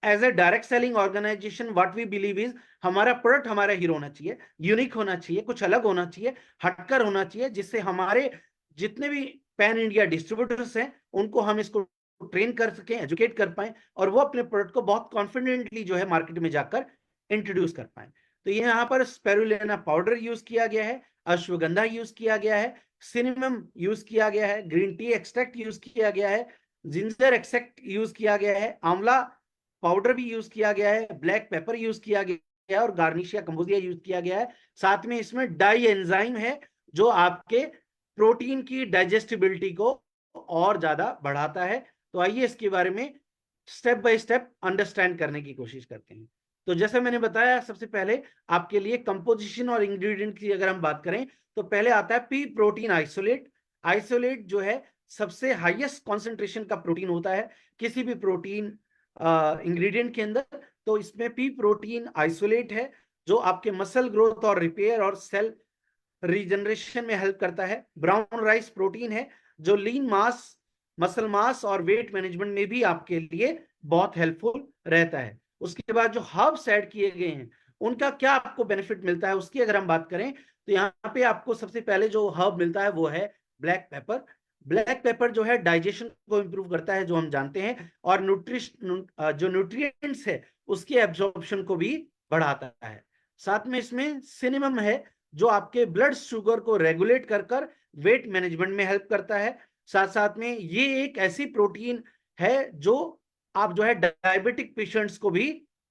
as a direct selling organisation what we believe is हमारा प्रोडक्ट हमारा हीरो होना चाहिए, यूनिक होना चाहिए, कुछ अलग होना चाहिए, हटकर होना चाहिए, जिससे हमारे जितने भी पैन इंडिया डिस्ट्रीब्यूटर्स हैं उनको हम इसको ट्रेन कर सकें, एजुकेट कर पाए, और वो अपने प्रोडक्ट को बहुत कॉन्फिडेंटली जो है मार्केट में जाकर इंट्रोड्यूस कर पाए। तो ये यहाँ पर स्पेरुलिना पाउडर यूज किया गया है, अश्वगंधा यूज किया गया है, सिनेमम यूज किया गया है, ग्रीन टी एक्सट्रैक्ट यूज किया गया है, जिंजर एक्सट्रैक्ट यूज किया गया है, आंवला पाउडर भी यूज किया गया है, ब्लैक पेपर यूज किया गया है, और गार्निशिया कंबोजिया यूज किया गया है। साथ में इसमें डाई एंजाइम है जो आपके प्रोटीन की डाइजेस्टिबिलिटी को और ज्यादा बढ़ाता है। तो आइए इसके बारे में स्टेप बाय स्टेप अंडरस्टैंड करने की कोशिश करते हैं। तो जैसे मैंने बताया सबसे पहले आपके लिए कंपोजिशन और इंग्रेडिएंट की अगर हम बात करें तो पहले आता है पी प्रोटीन आइसोलेट। आइसोलेट जो है सबसे हाईएस्ट कॉन्सेंट्रेशन का प्रोटीन होता है किसी भी प्रोटीन इंग्रेडिएंट के अंदर। तो इसमें पी प्रोटीन आइसोलेट है जो आपके मसल ग्रोथ और रिपेयर और सेल रीजनरेशन में हेल्प करता है। ब्राउन राइस प्रोटीन है जो लीन मास, मसल मास और वेट मैनेजमेंट में भी आपके लिए बहुत हेल्पफुल रहता है। उसके बाद जो हर्ब्स ऐड किए गए हैं उनका क्या आपको बेनिफिट मिलता है उसकी अगर हम बात करें तो यहाँ पे आपको सबसे पहले जो हर्ब मिलता है वो है ब्लैक पेपर। ब्लैक पेपर जो है डाइजेशन को इंप्रूव करता है जो हम जानते हैं, और जो न्यूट्रिएंट्स है उसके एब्जॉर्प्शन को भी बढ़ाता है। साथ में इसमें सिनेमम है जो आपके ब्लड शुगर को रेगुलेट कर वेट मैनेजमेंट में हेल्प करता है। साथ साथ में ये एक ऐसी प्रोटीन है जो आप जो है डायबिटिक पेशेंट्स को भी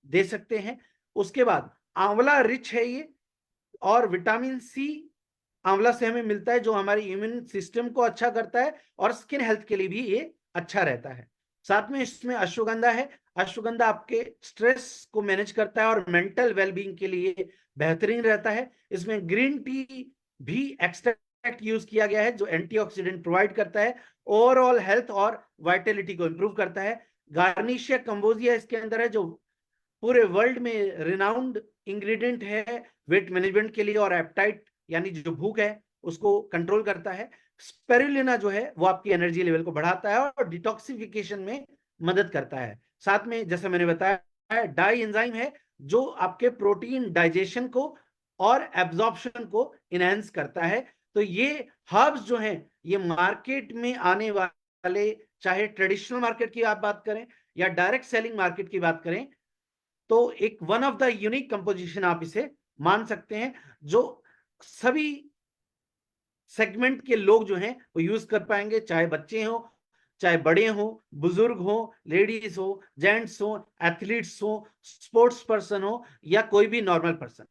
दे सकते हैं। उसके बाद आंवला रिच है ये, और विटामिन सी आंवला से हमें मिलता है जो हमारी इम्यून सिस्टम को अच्छा करता है और स्किन हेल्थ के लिए भी ये अच्छा रहता है। साथ में इसमें अश्वगंधा है। अश्वगंधा आपके स्ट्रेस को मैनेज करता है और मेंटल वेलबींग के लिए बेहतरीन रहता है। इसमें ग्रीन टी भी एक्सट्रैक्ट यूज किया गया है जो एंटीऑक्सीडेंट प्रोवाइड करता है, ओवरऑल हेल्थ और वाइटलिटी को इंप्रूव करता है। गार्निशिया कंबोजिया इसके अंदर है जो पूरे वर्ल्ड में रिनाउंड इंग्रेडिएंट है वेट मैनेजमेंट के लिए, और एपेटाइट यानी जो भूख है उसको कंट्रोल करता है। स्पेरुलिना जो है वो आपकी एनर्जी लेवल को बढ़ाता है और डिटॉक्सिफिकेशन में मदद करता है। साथ में जैसे मैंने बताया डाई एंजाइम है जो आपके प्रोटीन डाइजेशन को और एब्जॉर्प्शन को इनहेंस करता है। तो ये हर्ब्स जो हैं ये मार्केट में आने वाले चाहे ट्रेडिशनल मार्केट की आप बात करें या डायरेक्ट सेलिंग मार्केट की बात करें तो एक one of the unique composition आप इसे मान सकते हैं जो सभी सेगमेंट के लोग जो हैं वो यूज कर पाएंगे, चाहे बच्चे हो, चाहे बड़े हो, बुजुर्ग हो, लेडीज हो, जेंट्स हो, एथलीट्स हो, स्पोर्ट्स पर्सन हो या कोई भी नॉर्मल पर्सन,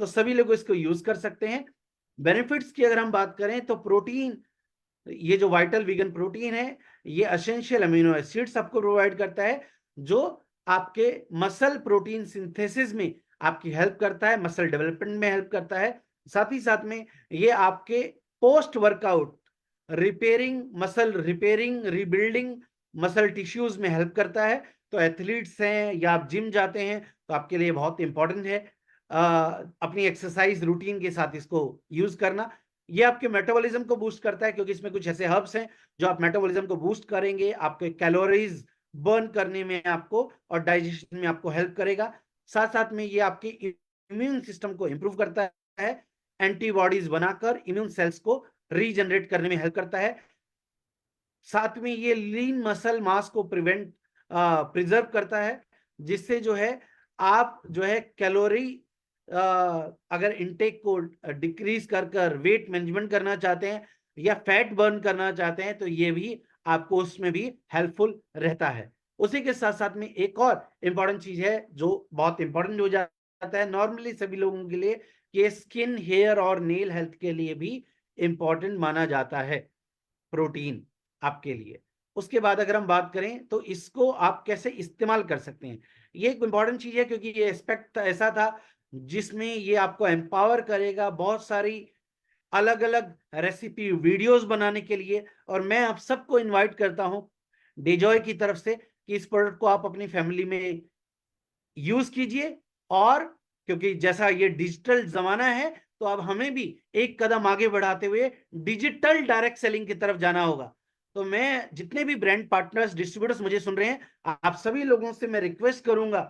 तो सभी लोग इसको यूज कर सकते हैं। बेनिफिट्स की अगर हम बात करें तो प्रोटीन, ये जो वाइटल वीगन प्रोटीन है ये एसेंशियल अमीनो एसिड्स आपको प्रोवाइड करता है जो आपके मसल प्रोटीन सिंथेसिस में आपकी हेल्प करता है, मसल डेवलपमेंट में हेल्प करता है। साथ ही साथ में ये आपके post workout repairing, muscle repairing, rebuilding muscle tissues में हेल्प करता है। तो एथलीट्स हैं या आप जिम जाते हैं तो आपके लिए बहुत इंपॉर्टेंट है अपनी एक्सरसाइज रूटीन के साथ इसको यूज करना। ये आपके मेटाबॉलिज्म को बूस्ट करता है क्योंकि इसमें कुछ ऐसे हर्ब्स हैं जो आप मेटाबॉलिज्म को बूस्ट करेंगे, आपके कैलोरीज बर्न करने में आपको और डाइजेशन में आपको हेल्प करेगा। साथ साथ में ये आपके इम्यून सिस्टम को इंप्रूव करता है, एंटीबॉडीज बनाकर इम्यून सेल्स को रीजनरेट करने में हेल्प करता है। साथ में ये लीन मसल मास को प्रिजर्व करता है, जिससे जो है आप जो है कैलोरी अगर इनटेक को डिक्रीज कर वेट मैनेजमेंट करना चाहते हैं या फैट बर्न करना चाहते हैं, तो ये भी आपको उसमें भी हेल्पफुल रहता है। उसी के साथ साथ में एक और इम्पॉर्टेंट चीज है जो बहुत इंपॉर्टेंट हो जाता है नॉर्मली सभी लोगों के लिए, कि स्किन, हेयर और नेल हेल्थ के लिए भी इंपॉर्टेंट माना जाता है प्रोटीन आपके लिए। उसके बाद अगर हम बात करें तो इसको आप कैसे इस्तेमाल कर सकते हैं, ये एक इंपॉर्टेंट चीज है, क्योंकि ये एस्पेक्ट ऐसा था जिसमें ये आपको एम्पावर करेगा बहुत सारी अलग अलग रेसिपी वीडियोस बनाने के लिए। और मैं आप सबको इनवाइट करता हूं डेजॉय की तरफ से कि इस प्रोडक्ट को आप अपनी फैमिली में यूज कीजिए। और क्योंकि जैसा ये डिजिटल जमाना है, तो अब हमें भी एक कदम आगे बढ़ाते हुए डिजिटल डायरेक्ट सेलिंग की तरफ जाना होगा। तो मैं जितने भी ब्रांड पार्टनर्स, डिस्ट्रीब्यूटर्स मुझे सुन रहे हैं, आप सभी लोगों से मैं रिक्वेस्ट करूंगा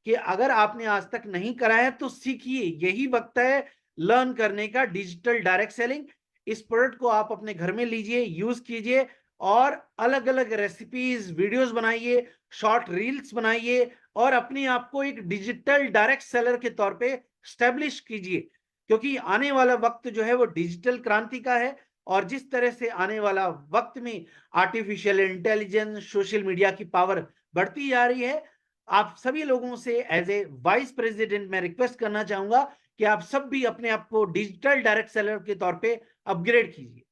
कि अगर आपने आज तक नहीं करा है तो सीखिए, यही वक्त है लर्न करने का डिजिटल डायरेक्ट सेलिंग। इस प्रोडक्ट को आप अपने घर में लीजिए, यूज कीजिए और अलग अलग रेसिपीज, वीडियोस बनाइए, शॉर्ट रील्स बनाइए और अपने आप को एक डिजिटल डायरेक्ट सेलर के तौर पे स्टैब्लिश कीजिए। क्योंकि आने वाला वक्त जो है वो डिजिटल क्रांति का है, और जिस तरह से आने वाला वक्त में आर्टिफिशियल इंटेलिजेंस, सोशल मीडिया की पावर बढ़ती जा रही है, आप सभी लोगों से एज ए वाइस प्रेसिडेंट मैं रिक्वेस्ट करना चाहूंगा कि आप सब भी अपने आप को डिजिटल डायरेक्ट सेलर के तौर पे अपग्रेड कीजिए।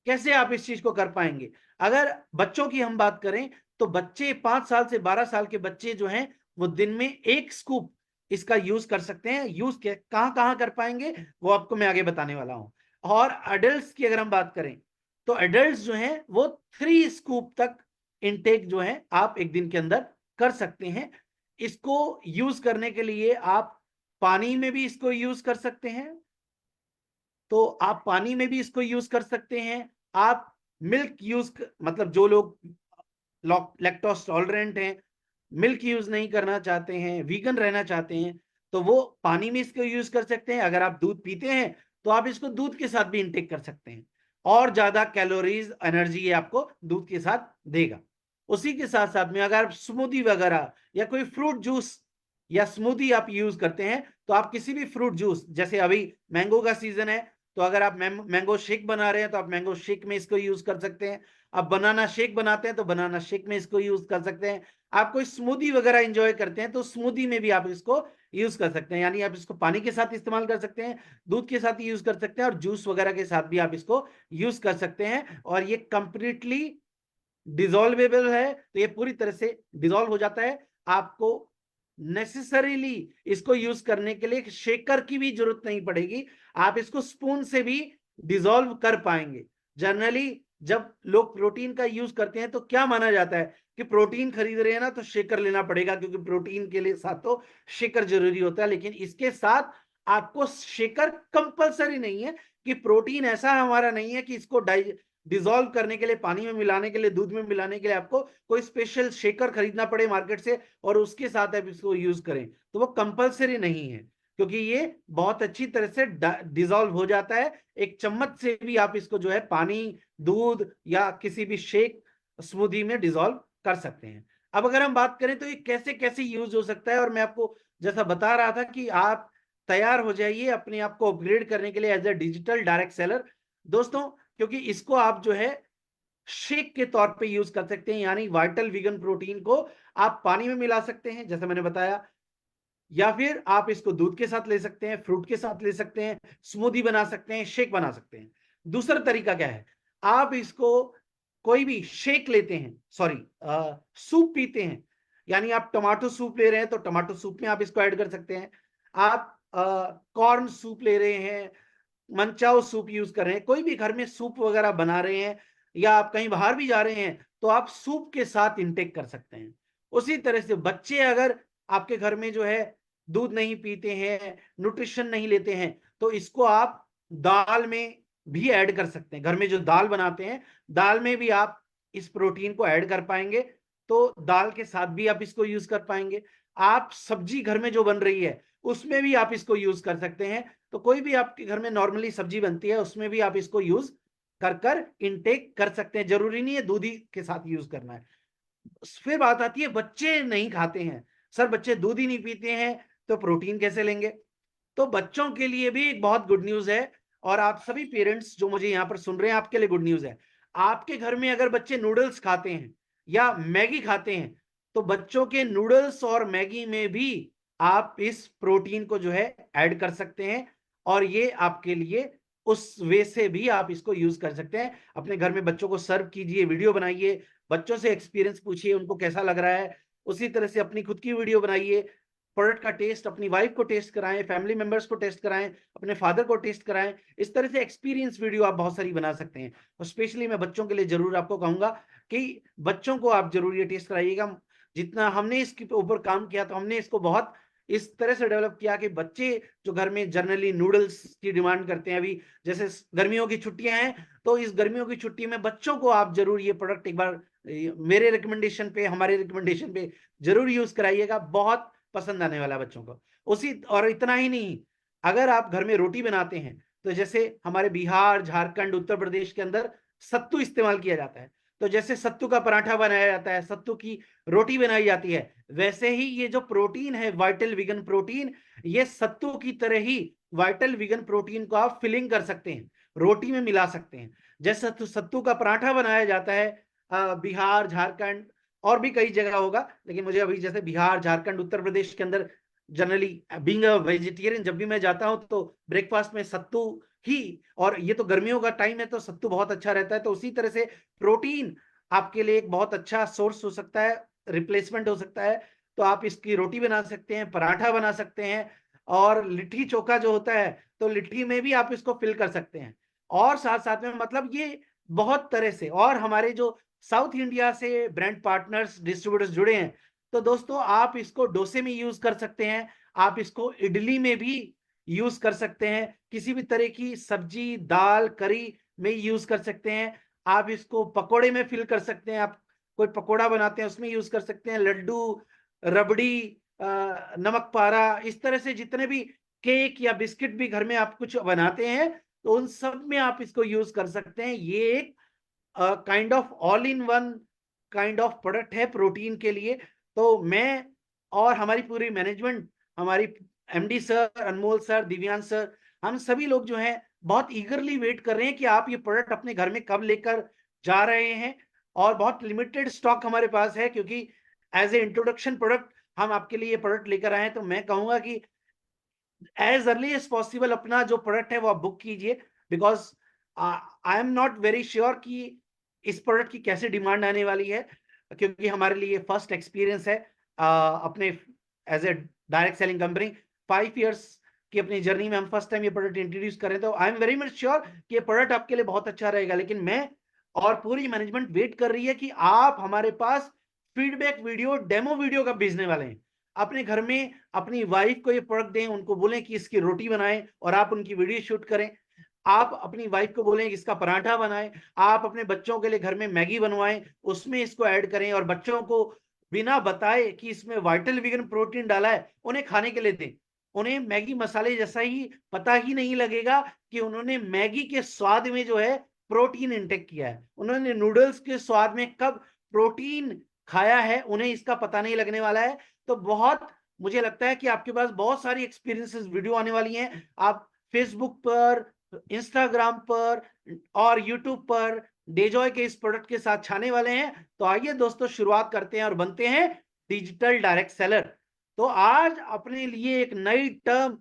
कैसे आप इस चीज को कर पाएंगे? अगर बच्चों की हम बात करें तो बच्चे 5 साल से 12 साल के बच्चे जो हैं वो दिन में 1 स्कूप इसका यूज कर सकते हैं। यूज कहां कहां कर पाएंगे वो आपको मैं आगे बताने वाला हूं। और एडल्ट्स की अगर हम बात करें तो एडल्ट्स जो हैं वो 3 स्कूप तक इनटेक जो है आप एक दिन के अंदर कर सकते हैं। इसको यूज करने के लिए आप पानी में भी इसको यूज कर सकते हैं, तो आप पानी में भी इसको यूज कर सकते हैं। आप मिल्क यूज मतलब जो लोग लैक्टोज टॉलरेंट हैं, मिल्क यूज नहीं करना चाहते हैं, वीगन रहना चाहते हैं, तो वो पानी में इसको यूज कर सकते हैं। अगर आप दूध पीते हैं तो आप इसको दूध के साथ भी इंटेक कर सकते हैं, और ज्यादा कैलोरीज, एनर्जी ये आपको दूध के साथ देगा। उसी के साथ साथ में अगर आप स्मूदी वगैरह या कोई फ्रूट जूस या स्मूदी आप यूज करते हैं, तो आप किसी भी फ्रूट जूस, जैसे अभी मैंगो का सीजन है, तो अगर आप मैंगो शेक बना रहे हैं तो आप मैंगो शेक में इसको यूज कर सकते हैं। आप बनाना शेक बनाते हैं तो बनाना शेक में इसको यूज कर सकते हैं। आप कोई स्मूदी वगैरह एंजॉय करते हैं तो स्मूदी में भी आप इसको यूज कर सकते हैं। यानी आप इसको पानी के साथ इस्तेमाल कर सकते हैं, दूध के साथ यूज कर सकते हैं, और जूस वगैरह के साथ भी आप इसको यूज कर सकते हैं। और ये कंप्लीटली डिजोल्वेबल है, तो ये पूरी तरह से डिजोल्व हो जाता है। आपको नेसेसरीली इसको यूज करने के लिए शेकर की भी जरूरत नहीं पड़ेगी, आप इसको स्पून से भी डिजोल्व कर पाएंगे। जनरली जब लोग प्रोटीन का यूज करते हैं तो क्या माना जाता है कि प्रोटीन खरीद रहे हैं ना तो शेकर लेना पड़ेगा, क्योंकि प्रोटीन के लिए साथ तो शेकर जरूरी होता है। लेकिन इसके साथ आपको शेकर कंपलसरी नहीं है, कि प्रोटीन ऐसा हमारा नहीं है कि इसको डिजोल्व करने के लिए, पानी में मिलाने के लिए, दूध में मिलाने के लिए आपको कोई स्पेशल शेकर खरीदना पड़े मार्केट से और उसके साथ आप इसको यूज करें, तो वो कंपलसरी नहीं है, क्योंकि ये बहुत अच्छी तरह से डिजोल्व हो जाता है। एक चम्मच से भी आप इसको जो है पानी, दूध या किसी भी शेक, स्मूदी में डिजोल्व कर सकते हैं। अब अगर हम बात करें तो ये कैसे कैसे यूज हो सकता है, और मैं आपको जैसा बता रहा था कि आप तैयार हो जाइए अपने आप को अपग्रेड करने के लिए as a digital direct seller दोस्तों। क्योंकि इसको आप जो है शेक के तौर पे यूज कर सकते हैं, यानी वाइटल वीगन प्रोटीन को आप पानी में मिला सकते हैं जैसा मैंने बताया, या फिर आप इसको दूध के साथ ले सकते हैं, फ्रूट के साथ ले सकते हैं, स्मूदी बना सकते हैं, शेक बना सकते हैं। दूसरा तरीका क्या है, आप इसको कोई भी शेक लेते हैं, सॉरी सूप पीते हैं, यानी आप टमाटो सूप ले रहे हैं तो टमाटो सूप में आप इसको ऐड कर सकते हैं। आप कॉर्न सूप ले रहे हैं, मनचाओ सूप यूज कर रहे हैं, कोई भी घर में सूप वगैरह बना रहे हैं, या आप कहीं बाहर भी जा रहे हैं तो आप सूप के साथ इंटेक कर सकते हैं। उसी तरह से बच्चे अगर आपके घर में जो है दूध नहीं पीते हैं, न्यूट्रिशन नहीं लेते हैं, तो इसको आप दाल में भी ऐड कर सकते हैं। घर में जो दाल बनाते हैं, दाल में भी आप इस प्रोटीन को ऐड कर पाएंगे, तो दाल के साथ भी आप इसको यूज कर पाएंगे। आप सब्जी घर में जो बन रही है उसमें भी आप इसको यूज कर सकते हैं। तो कोई भी आपके घर में नॉर्मली सब्जी बनती है उसमें भी आप इसको यूज कर इनटेक कर सकते हैं, जरूरी नहीं है दूध ही के साथ यूज करना है। फिर बात आती है बच्चे नहीं खाते हैं, सर बच्चे दूध ही नहीं पीते हैं तो प्रोटीन कैसे लेंगे? तो बच्चों के लिए भी एक बहुत गुड न्यूज है, और आप सभी पेरेंट्स जो मुझे यहाँ पर सुन रहे हैं आपके लिए गुड न्यूज है। आपके घर में अगर बच्चे नूडल्स खाते हैं या मैगी खाते हैं, तो बच्चों के नूडल्स और मैगी में भी आप इस प्रोटीन को जो है ऐड कर सकते हैं, और ये आपके लिए उस वे से भी आप इसको यूज कर सकते हैं। अपने घर में बच्चों को सर्व कीजिए, वीडियो बनाइए, बच्चों से एक्सपीरियंस पूछिए उनको कैसा लग रहा है, उसी तरह से अपनी खुद की वीडियो बनाइए, प्रोडक्ट का टेस्ट अपनी वाइफ को टेस्ट कराएं, फैमिली मेंबर्स को टेस्ट कराएं, अपने फादर को टेस्ट कराएं। इस तरह से एक्सपीरियंस वीडियो आप बहुत सारी बना सकते हैं, और स्पेशली मैं बच्चों के लिए जरूर आपको कहूंगा कि बच्चों को आप जरूर ये टेस्ट कराइएगा। जितना हमने इसके ऊपर काम किया तो हमने इसको बहुत इस तरह से डेवलप किया कि बच्चे जो घर में जनरली नूडल्स की डिमांड करते हैं, अभी जैसे गर्मियों की छुट्टियां हैं, तो इस गर्मियों की छुट्टी में बच्चों को आप जरूर ये प्रोडक्ट एक बार मेरे रिकमेंडेशन पे, हमारे रिकमेंडेशन पे जरूर यूज कराइएगा, बहुत पसंद आने वाला है बच्चों को। उसी और इतना ही नहीं, अगर आप घर में रोटी बनाते हैं तो जैसे हमारे बिहार, झारखंड, उत्तर प्रदेश के अंदर सत्तू इस्तेमाल किया जाता है, तो जैसे सत्तू का पराठा बनाया जाता है, सत्तू की रोटी बनाई जाती है, वैसे ही ये जो प्रोटीन है वाइटल वीगन प्रोटीन, ये सत्तू की तरह ही वाइटल वीगन प्रोटीन को आप फिलिंग कर सकते हैं, रोटी में मिला सकते हैं। जैसे सत्तू का पराठा बनाया जाता है बिहार, झारखंड और भी कई जगह होगा, लेकिन मुझे अभी जैसे बिहार, झारखंड, उत्तर प्रदेश के अंदर जनरली बीइंग अ वेजिटेरियन जब भी मैं जाता हूं तो ब्रेकफास्ट में सत्तू ही, और ये तो गर्मियों का टाइम है तो सत्तू बहुत अच्छा रहता है, तो उसी तरह से प्रोटीन आपके लिए एक बहुत अच्छा सोर्स हो सकता है, रिप्लेसमेंट हो सकता है। तो आप इसकी रोटी बना सकते हैं, पराठा बना सकते हैं, और लिट्टी चोखा जो होता है तो लिट्टी में भी आप इसको फिल कर सकते हैं। और साथ साथ में मतलब ये बहुत तरह से, और हमारे जो साउथ इंडिया से ब्रांड पार्टनर्स, डिस्ट्रीब्यूटर्स जुड़े हैं, तो दोस्तों आप इसको डोसे में यूज कर सकते हैं, आप इसको इडली में भी यूज कर सकते हैं, किसी भी तरह की सब्जी, दाल, करी में यूज कर सकते हैं, आप इसको पकोड़े में फिल कर सकते हैं, आप कोई पकोड़ा बनाते हैं उसमें यूज कर सकते हैं, लड्डू, रबड़ी, नमक पारा, इस तरह से जितने भी केक या बिस्किट भी घर में आप कुछ बनाते हैं तो उन सब में आप इसको यूज कर सकते हैं। ये एक kind of all in one kind of product है प्रोटीन के लिए। तो मैं और हमारी पूरी मैनेजमेंट, हमारी एमडी सर, अनमोल सर, दिव्यांश सर, हम सभी लोग जो हैं बहुत ईगरली वेट कर रहे हैं कि आप ये प्रोडक्ट अपने घर में कब लेकर जा रहे हैं, और बहुत लिमिटेड स्टॉक हमारे पास है, क्योंकि एज ए इंट्रोडक्शन प्रोडक्ट हम आपके लिए ये प्रोडक्ट लेकर आए हैं। तो मैं कहूंगा कि एज अर्ली एज पॉसिबल अपना जो प्रोडक्ट है वो आप बुक कीजिए, because I am not very sure कि इस प्रोडक्ट की कैसे डिमांड आने वाली है, क्योंकि हमारे लिए फर्स्ट एक्सपीरियंस है अपने as a direct selling company. 5 years की अपनी जर्नी में हम फर्स्ट टाइम ये प्रोडक्ट इंट्रोड्यूस करें, तो I am very much sure कि ये प्रोडक्ट आपके लिए बहुत अच्छा रहेगा। लेकिन मैं और पूरी मैनेजमेंट वेट कर रही है कि आप हमारे पास फीडबैक वीडियो, डेमो वीडियो कब भेजने वाले हैं। अपने घर में अपनी वाइफ को ये प्रोडक्ट दें, उनको बोलें कि इसकी रोटी बनाएं और आप उनकी वीडियो शूट करें। आप अपनी वाइफ को बोलें कि इसका पराठा बनाएं, आप अपने बच्चों के लिए घर में मैगी बनवाएं, उसमें इसको ऐड करें, और बच्चों को बिना बताए कि इसमें वाइटल वीगन प्रोटीन डाला है उन्हें खाने के लिए दें। उन्हें मैगी मसाले जैसा ही पता ही नहीं लगेगा कि उन्होंने मैगी के स्वाद में जो है प्रोटीन इंटेक किया है, उन्होंने नूडल्स के स्वाद में कब प्रोटीन खाया है, उन्हें इसका पता नहीं लगने वाला है। तो बहुत मुझे लगता है कि आपके पास बहुत सारी एक्सपीरियंसेस वीडियो आने वाली हैं, आप फेसबुक पर, इंस्टाग्राम पर और यूट्यूब पर डेजॉय के इस प्रोडक्ट के साथ छाने वाले हैं। तो आइए दोस्तों शुरुआत करते हैं और बनते हैं डिजिटल डायरेक्ट सेलर। तो आज अपने लिए एक नई टर्म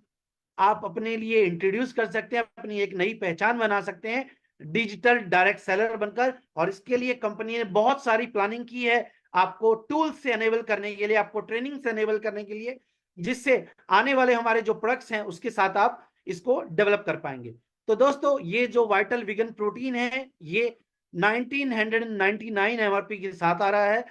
आप अपने लिए इंट्रोड्यूस कर सकते हैं, अपनी एक नई पहचान बना सकते हैं डिजिटल डायरेक्ट सेलर बनकर, और इसके लिए कंपनी ने बहुत सारी प्लानिंग की है आपको टूल्स से एनेबल करने के लिए, आपको ट्रेनिंग से एनेबल करने के लिए, जिससे आने वाले हमारे जो प्रोडक्ट्स हैं उसके साथ आप इसको डेवलप कर पाएंगे। तो दोस्तों ये जो वाइटल वीगन प्रोटीन है ये 1999 एमआरपी के साथ आ रहा है,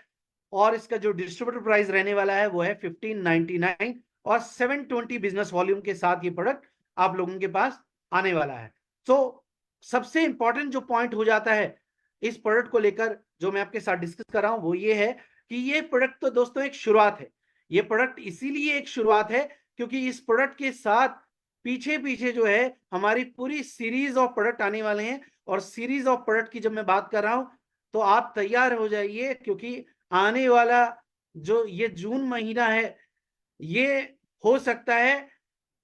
और इसका जो डिस्ट्रीब्यूटर प्राइस रहने वाला है वो है 1599, और 720 बिजनेस वॉल्यूम के साथ ये प्रोडक्ट आप लोगों के पास आने वाला है। तो सबसे इंपॉर्टेंट जो पॉइंट हो जाता है इस प्रोडक्ट को लेकर जो मैं आपके साथ डिस्कस कर रहा हूं वो ये है कि ये प्रोडक्ट तो दोस्तों एक शुरुआत है। ये प्रोडक्ट इसीलिए एक शुरुआत है क्योंकि इस प्रोडक्ट के साथ पीछे पीछे जो है हमारी पूरी सीरीज ऑफ प्रोडक्ट आने वाले हैं। और सीरीज ऑफ प्रोडक्ट की जब मैं बात कर रहा हूं तो आप तैयार हो जाइए, क्योंकि आने वाला जो ये जून महीना है, ये हो सकता है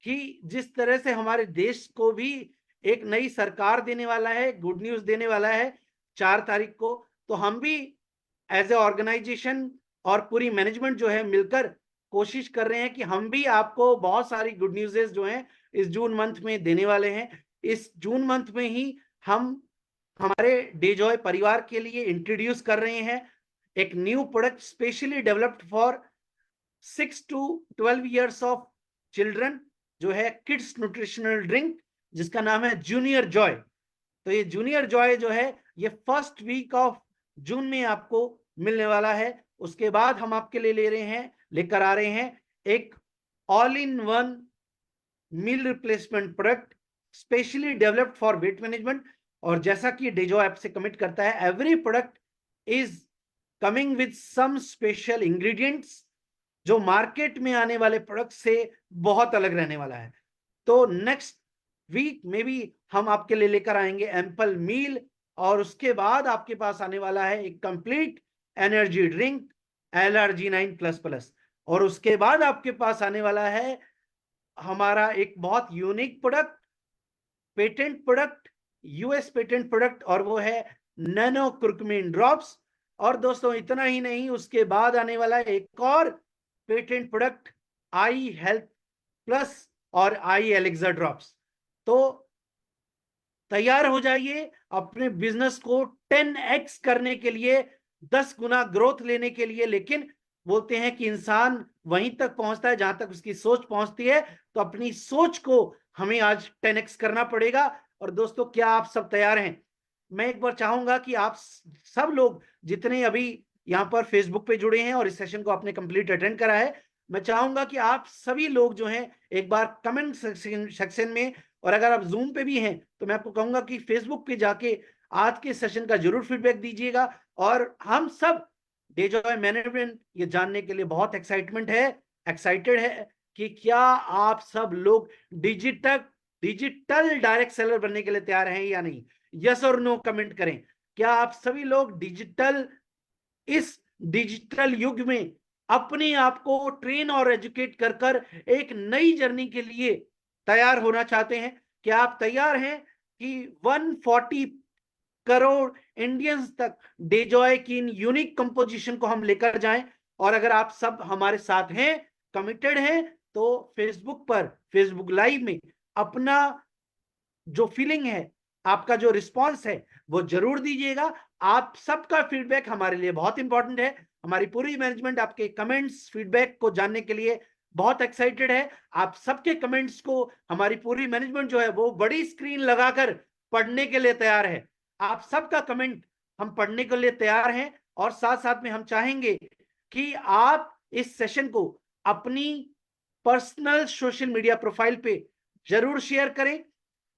कि जिस तरह से हमारे देश को भी एक नई सरकार देने वाला है, गुड न्यूज देने वाला है 4 तारीख को, तो हम भी एज ए ऑर्गेनाइजेशन और पूरी मैनेजमेंट जो है मिलकर कोशिश कर रहे हैं कि हम भी आपको बहुत सारी गुड न्यूज़ेस जो हैं इस जून मंथ में देने वाले हैं। इस जून मंथ में ही हम हमारे डेजॉय परिवार के लिए इंट्रोड्यूस कर रहे हैं एक new product specially developed for 6 to 12 years of children, जो है किड्स न्यूट्रिशनल ड्रिंक, जिसका नाम है जूनियर जॉय। तो ये जूनियर जॉय जो है ये फर्स्ट वीक ऑफ जून में आपको मिलने वाला है। उसके बाद हम आपके लिए लेकर आ रहे हैं एक all in one meal replacement product specially developed for weight management. और जैसा कि डेजो ऐप से कमिट करता है, every product is coming with some special ingredients जो मार्केट में आने वाले प्रोडक्ट से बहुत अलग रहने वाला है। तो नेक्स्ट वीक में भी हम आपके लिए लेकर आएंगे एम्पल मील, और उसके बाद आपके पास आने वाला है एक कंप्लीट एनर्जी ड्रिंक LRG9++। और उसके बाद आपके पास आने वाला है हमारा एक बहुत unique product, patent product, US patent product, और वो है नैनो कुर्कुमिन ड्रॉप्स। और दोस्तों इतना ही नहीं, उसके बाद आने वाला है एक और patent product I health plus और आई एलेक्सा ड्रॉप्स। तो तैयार हो जाइए अपने बिजनेस को 10x करने के लिए, 10 गुना ग्रोथ लेने के लिए। लेकिन बोलते हैं कि इंसान वहीं तक पहुंचता है जहां तक उसकी सोच पहुंचती है। तो अपनी सोच को हमें आज 10x करना पड़ेगा। और दोस्तों, क्या आप सब तैयार हैं? मैं एक बार चाहूंगा कि आप सब लोग जितने अभी यहाँ पर फेसबुक पे जुड़े हैं और इस सेशन को आपने कंप्लीट अटेंड करा है, मैं चाहूंगा कि आप सभी लोग जो हैं एक बार कमेंट सेक्शन में, और अगर आप जूम पे भी हैं तो मैं आपको कहूंगा कि फेसबुक पे जाके आज के सेशन का जरूर फीडबैक दीजिएगा। और हम सब डेजॉय मैनेजमेंट ये जानने के लिए बहुत एक्साइटेड है कि क्या आप सब लोग डिजिटल डायरेक्ट सेलर बनने के लिए तैयार हैं या नहीं। यस और नो कमेंट करें। क्या आप सभी लोग इस डिजिटल युग में अपने आप को ट्रेन और एजुकेट कर एक नई जर्नी के लिए तैयार होना चाहते हैं? क्या आप तैयार हैं कि 140 करोड़ इंडियंस तक डेजॉय की इन यूनिक कंपोजिशन को हम लेकर जाएं? और अगर आप सब हमारे साथ हैं, कमिटेड हैं, तो फेसबुक लाइव में अपना जो फीलिंग है, आपका जो रिस्पॉन्स है, वो जरूर दीजिएगा। आप सबका फीडबैक हमारे लिए बहुत इंपॉर्टेंट है। हमारी पूरी मैनेजमेंट आपके कमेंट्स फीडबैक को जानने के लिए बहुत एक्साइटेड है। आप सबके कमेंट्स को हमारी पूरी मैनेजमेंट जो है वो बड़ी स्क्रीन लगाकर पढ़ने के लिए तैयार है। आप सबका कमेंट हम पढ़ने के लिए तैयार हैं। और साथ साथ में हम चाहेंगे कि आप इस सेशन को अपनी पर्सनल सोशल मीडिया प्रोफाइल पे जरूर शेयर करें,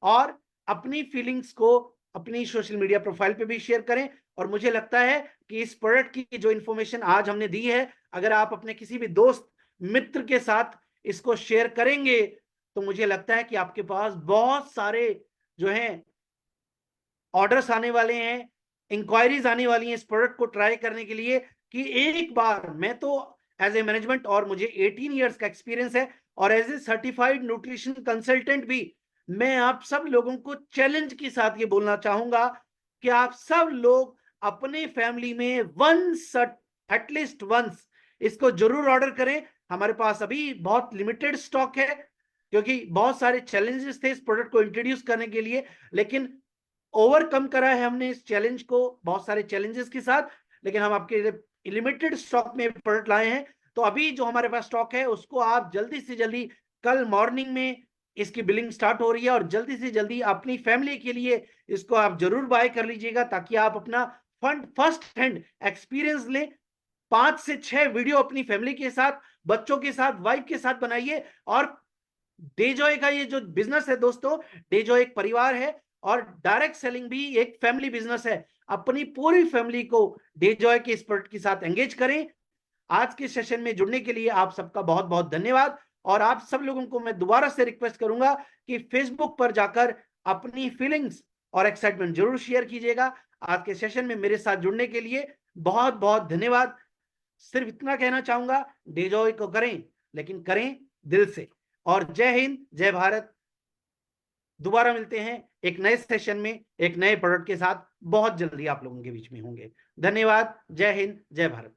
और अपनी फीलिंग्स को अपनी सोशल मीडिया प्रोफाइल पे भी शेयर करें। और मुझे लगता है कि इस प्रोडक्ट की जो इंफॉर्मेशन आज हमने दी है, अगर आप अपने किसी भी दोस्त मित्र के साथ इसको शेयर करेंगे तो मुझे लगता है कि आपके पास बहुत सारे जो हैं ऑर्डर्स आने वाले हैं, इंक्वायरीज आने वाली हैं इस प्रोडक्ट को ट्राई करने के लिए। कि एक बार मैं तो एज ए मैनेजमेंट, और मुझे 18 इयर्स का एक्सपीरियंस है, और as a certified nutrition consultant भी मैं आप सब लोगों को चैलेंज के साथ ये बोलना चाहूंगा कि आप सब लोग अपने फैमिली में एटलीस्ट वंस इसको जरूर ऑर्डर करें। हमारे पास अभी बहुत लिमिटेड स्टॉक है, क्योंकि बहुत सारे चैलेंजेस थे इस प्रोडक्ट को इंट्रोड्यूस करने के लिए, लेकिन ओवरकम करा है हमने इस चैलेंज को बहुत सारे चैलेंजेस के साथ। लेकिन हम आपके लिमिटेड स्टॉक में प्रोडक्ट लाए हैं। तो अभी जो हमारे पास स्टॉक है उसको आप जल्दी से जल्दी, कल मॉर्निंग में इसकी बिलिंग स्टार्ट हो रही है, और जल्दी से जल्दी अपनी फैमिली के लिए इसको आप जरूर बाय कर लीजिएगा, ताकि आप अपना फर्स्ट हैंड एक्सपीरियंस लें। 5 से 6 वीडियो अपनी फैमिली के साथ, बच्चों के साथ, वाइफ के साथ बनाइए। और डेजॉय का ये जो बिजनेस है दोस्तों, डेजॉय एक परिवार है, और डायरेक्ट सेलिंग भी एक फैमिली बिजनेस है। अपनी पूरी फैमिली को डेजॉय के इस प्रोडक्ट के साथ एंगेज करें। आज के सेशन में जुड़ने के लिए आप सबका बहुत बहुत धन्यवाद। और आप सब लोगों को मैं दोबारा से रिक्वेस्ट करूंगा कि फेसबुक पर जाकर अपनी फीलिंग्स और एक्साइटमेंट जरूर शेयर कीजिएगा। आज के सेशन में मेरे साथ जुड़ने के लिए बहुत बहुत धन्यवाद। सिर्फ इतना कहना चाहूंगा, डेजॉय को करें, लेकिन करें दिल से। और जय हिंद, जय भारत। दोबारा मिलते हैं एक नए सेशन में एक नए प्रोडक्ट के साथ, बहुत जल्दी आप लोगों के बीच में होंगे। धन्यवाद। जय हिंद, जय भारत।